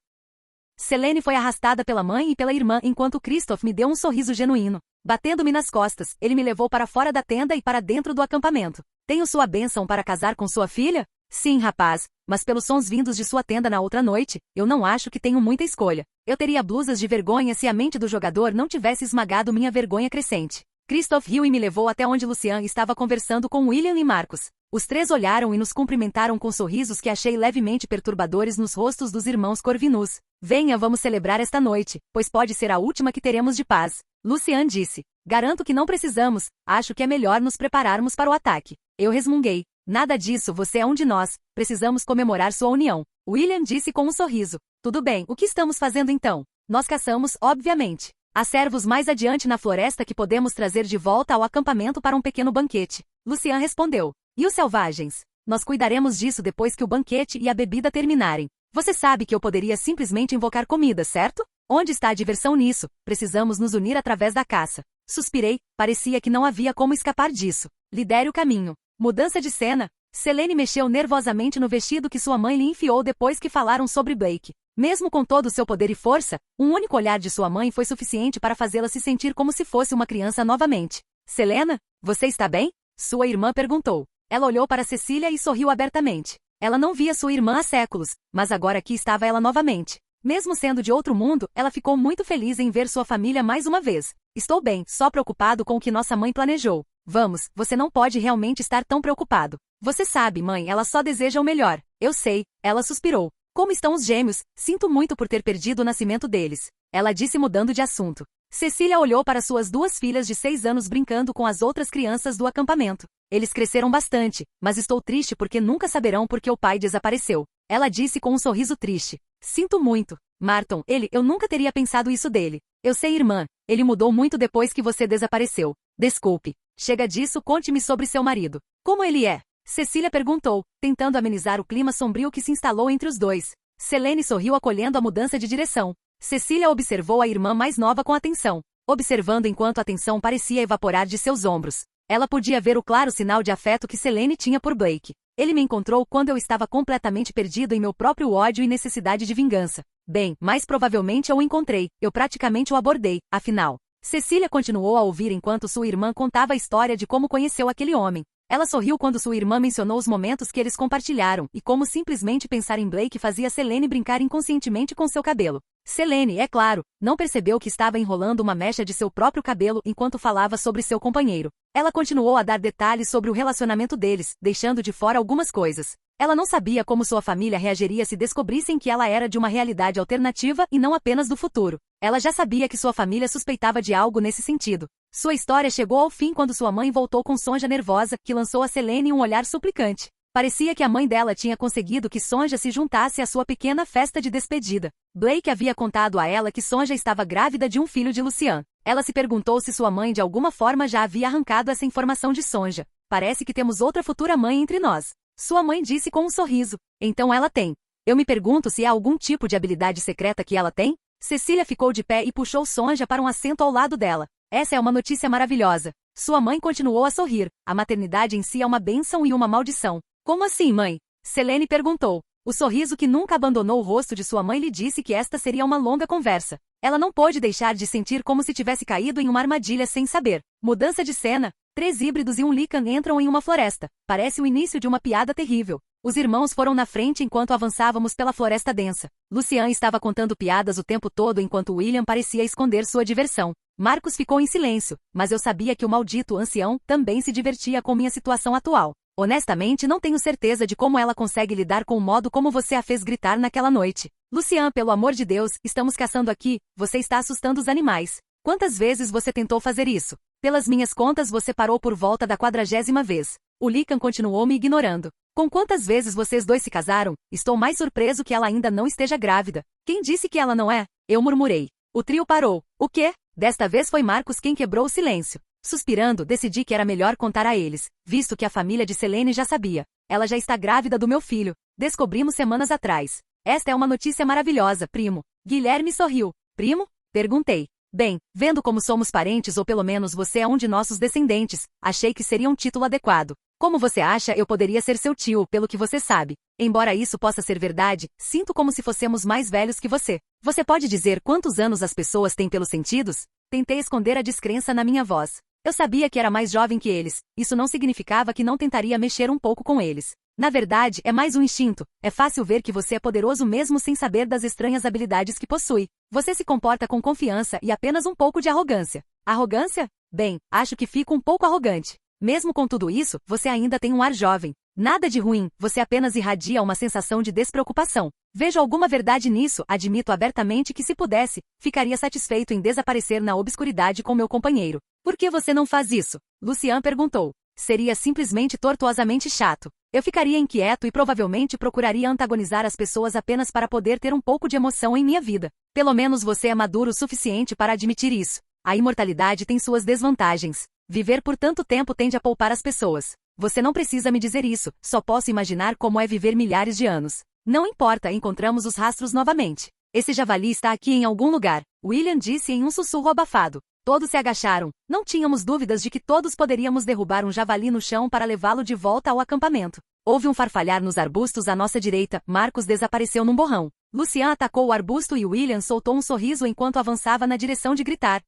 Selene foi arrastada pela mãe e pela irmã enquanto Christoph me deu um sorriso genuíno. Batendo-me nas costas, ele me levou para fora da tenda e para dentro do acampamento. Tenho sua bênção para casar com sua filha? Sim, rapaz, mas pelos sons vindos de sua tenda na outra noite, eu não acho que tenho muita escolha. Eu teria blusas de vergonha se a mente do jogador não tivesse esmagado minha vergonha crescente. Christoph riu e me levou até onde Lucian estava conversando com William e Marcos. Os três olharam e nos cumprimentaram com sorrisos que achei levemente perturbadores nos rostos dos irmãos Corvinus. Venha, vamos celebrar esta noite, pois pode ser a última que teremos de paz. Lucian disse. Garanto que não precisamos, acho que é melhor nos prepararmos para o ataque. Eu resmunguei. Nada disso, você é um de nós. Precisamos comemorar sua união. William disse com um sorriso. Tudo bem, o que estamos fazendo então? Nós caçamos, obviamente. Há cervos mais adiante na floresta que podemos trazer de volta ao acampamento para um pequeno banquete. Lucian respondeu. E os selvagens? Nós cuidaremos disso depois que o banquete e a bebida terminarem. Você sabe que eu poderia simplesmente invocar comida, certo? Onde está a diversão nisso? Precisamos nos unir através da caça. Suspirei, parecia que não havia como escapar disso. Lidere o caminho. Mudança de cena. Selene mexeu nervosamente no vestido que sua mãe lhe enfiou depois que falaram sobre Blake. Mesmo com todo o seu poder e força, um único olhar de sua mãe foi suficiente para fazê-la se sentir como se fosse uma criança novamente. Selena, você está bem? Sua irmã perguntou. Ela olhou para Cecília e sorriu abertamente. Ela não via sua irmã há séculos, mas agora aqui estava ela novamente. Mesmo sendo de outro mundo, ela ficou muito feliz em ver sua família mais uma vez. Estou bem, só preocupado com o que nossa mãe planejou. Vamos, você não pode realmente estar tão preocupado. Você sabe, mãe, ela só deseja o melhor. Eu sei, ela suspirou. Como estão os gêmeos? Sinto muito por ter perdido o nascimento deles. Ela disse mudando de assunto. Cecília olhou para suas duas filhas de 6 anos brincando com as outras crianças do acampamento. Eles cresceram bastante, mas estou triste porque nunca saberão por que o pai desapareceu. Ela disse com um sorriso triste. Sinto muito. Marton, eu nunca teria pensado isso dele. Eu sei, irmã, ele mudou muito depois que você desapareceu. Desculpe. Chega disso, conte-me sobre seu marido. Como ele é? Cecília perguntou, tentando amenizar o clima sombrio que se instalou entre os dois. Selene sorriu acolhendo a mudança de direção. Cecília observou a irmã mais nova com atenção, observando enquanto a tensão parecia evaporar de seus ombros. Ela podia ver o claro sinal de afeto que Selene tinha por Blake. Ele me encontrou quando eu estava completamente perdido em meu próprio ódio e necessidade de vingança. Bem, mais provavelmente eu o encontrei, eu praticamente o abordei, afinal. Cecília continuou a ouvir enquanto sua irmã contava a história de como conheceu aquele homem. Ela sorriu quando sua irmã mencionou os momentos que eles compartilharam e como simplesmente pensar em Blake fazia Selene brincar inconscientemente com seu cabelo. Selene, é claro, não percebeu que estava enrolando uma mecha de seu próprio cabelo enquanto falava sobre seu companheiro. Ela continuou a dar detalhes sobre o relacionamento deles, deixando de fora algumas coisas. Ela não sabia como sua família reagiria se descobrissem que ela era de uma realidade alternativa e não apenas do futuro. Ela já sabia que sua família suspeitava de algo nesse sentido. Sua história chegou ao fim quando sua mãe voltou com Sonja nervosa, que lançou a Selene um olhar suplicante. Parecia que a mãe dela tinha conseguido que Sonja se juntasse à sua pequena festa de despedida. Blake havia contado a ela que Sonja estava grávida de um filho de Lucian. Ela se perguntou se sua mãe de alguma forma já havia arrancado essa informação de Sonja. Parece que temos outra futura mãe entre nós. Sua mãe disse com um sorriso. Então ela tem. Eu me pergunto se há algum tipo de habilidade secreta que ela tem? Cecília ficou de pé e puxou Sonja para um assento ao lado dela. Essa é uma notícia maravilhosa. Sua mãe continuou a sorrir. A maternidade em si é uma bênção e uma maldição. Como assim, mãe? Selene perguntou. O sorriso que nunca abandonou o rosto de sua mãe lhe disse que esta seria uma longa conversa. Ela não pôde deixar de sentir como se tivesse caído em uma armadilha sem saber. Mudança de cena. 3 híbridos e um Lycan entram em uma floresta. Parece o início de uma piada terrível. Os irmãos foram na frente enquanto avançávamos pela floresta densa. Lucian estava contando piadas o tempo todo enquanto William parecia esconder sua diversão. Marcos ficou em silêncio, mas eu sabia que o maldito ancião também se divertia com minha situação atual. Honestamente, não tenho certeza de como ela consegue lidar com o modo como você a fez gritar naquela noite. Lucian, pelo amor de Deus, estamos caçando aqui, você está assustando os animais. Quantas vezes você tentou fazer isso? Pelas minhas contas você parou por volta da 40ª vez. O Lycan continuou me ignorando. Com quantas vezes vocês dois se casaram? Estou mais surpreso que ela ainda não esteja grávida. Quem disse que ela não é? Eu murmurei. O trio parou. O quê? Desta vez foi Marcos quem quebrou o silêncio. Suspirando, decidi que era melhor contar a eles, visto que a família de Selene já sabia. Ela já está grávida do meu filho. Descobrimos semanas atrás. Esta é uma notícia maravilhosa, primo. Guilherme sorriu. Primo? Perguntei. Bem, vendo como somos parentes ou pelo menos você é um de nossos descendentes, achei que seria um título adequado. Como você acha eu poderia ser seu tio, pelo que você sabe? Embora isso possa ser verdade, sinto como se fossemos mais velhos que você. Você pode dizer quantos anos as pessoas têm pelos sentidos? Tentei esconder a descrença na minha voz. Eu sabia que era mais jovem que eles. Isso não significava que não tentaria mexer um pouco com eles. Na verdade, é mais um instinto. É fácil ver que você é poderoso mesmo sem saber das estranhas habilidades que possui. Você se comporta com confiança e apenas um pouco de arrogância. Arrogância? Bem, acho que fico um pouco arrogante. Mesmo com tudo isso, você ainda tem um ar jovem. Nada de ruim, você apenas irradia uma sensação de despreocupação. Vejo alguma verdade nisso, admito abertamente que se pudesse, ficaria satisfeito em desaparecer na obscuridade com meu companheiro. Por que você não faz isso? Lucian perguntou. Seria simplesmente tortuosamente chato. Eu ficaria inquieto e provavelmente procuraria antagonizar as pessoas apenas para poder ter um pouco de emoção em minha vida. Pelo menos você é maduro o suficiente para admitir isso. A imortalidade tem suas desvantagens. Viver por tanto tempo tende a poupar as pessoas. Você não precisa me dizer isso, só posso imaginar como é viver milhares de anos. Não importa, encontramos os rastros novamente. Esse javali está aqui em algum lugar, William disse em um sussurro abafado. Todos se agacharam. Não tínhamos dúvidas de que todos poderíamos derrubar um javali no chão para levá-lo de volta ao acampamento. Houve um farfalhar nos arbustos à nossa direita. Marcos desapareceu num borrão. Lucian atacou o arbusto e William soltou um sorriso enquanto avançava na direção de gritar.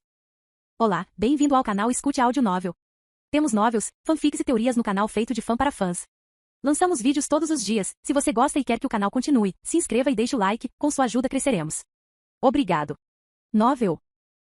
Olá, bem-vindo ao canal Escute Áudio Novel. Temos novels, fanfics e teorias no canal feito de fã para fãs. Lançamos vídeos todos os dias. Se você gosta e quer que o canal continue, se inscreva e deixe o like, com sua ajuda cresceremos. Obrigado. Novel.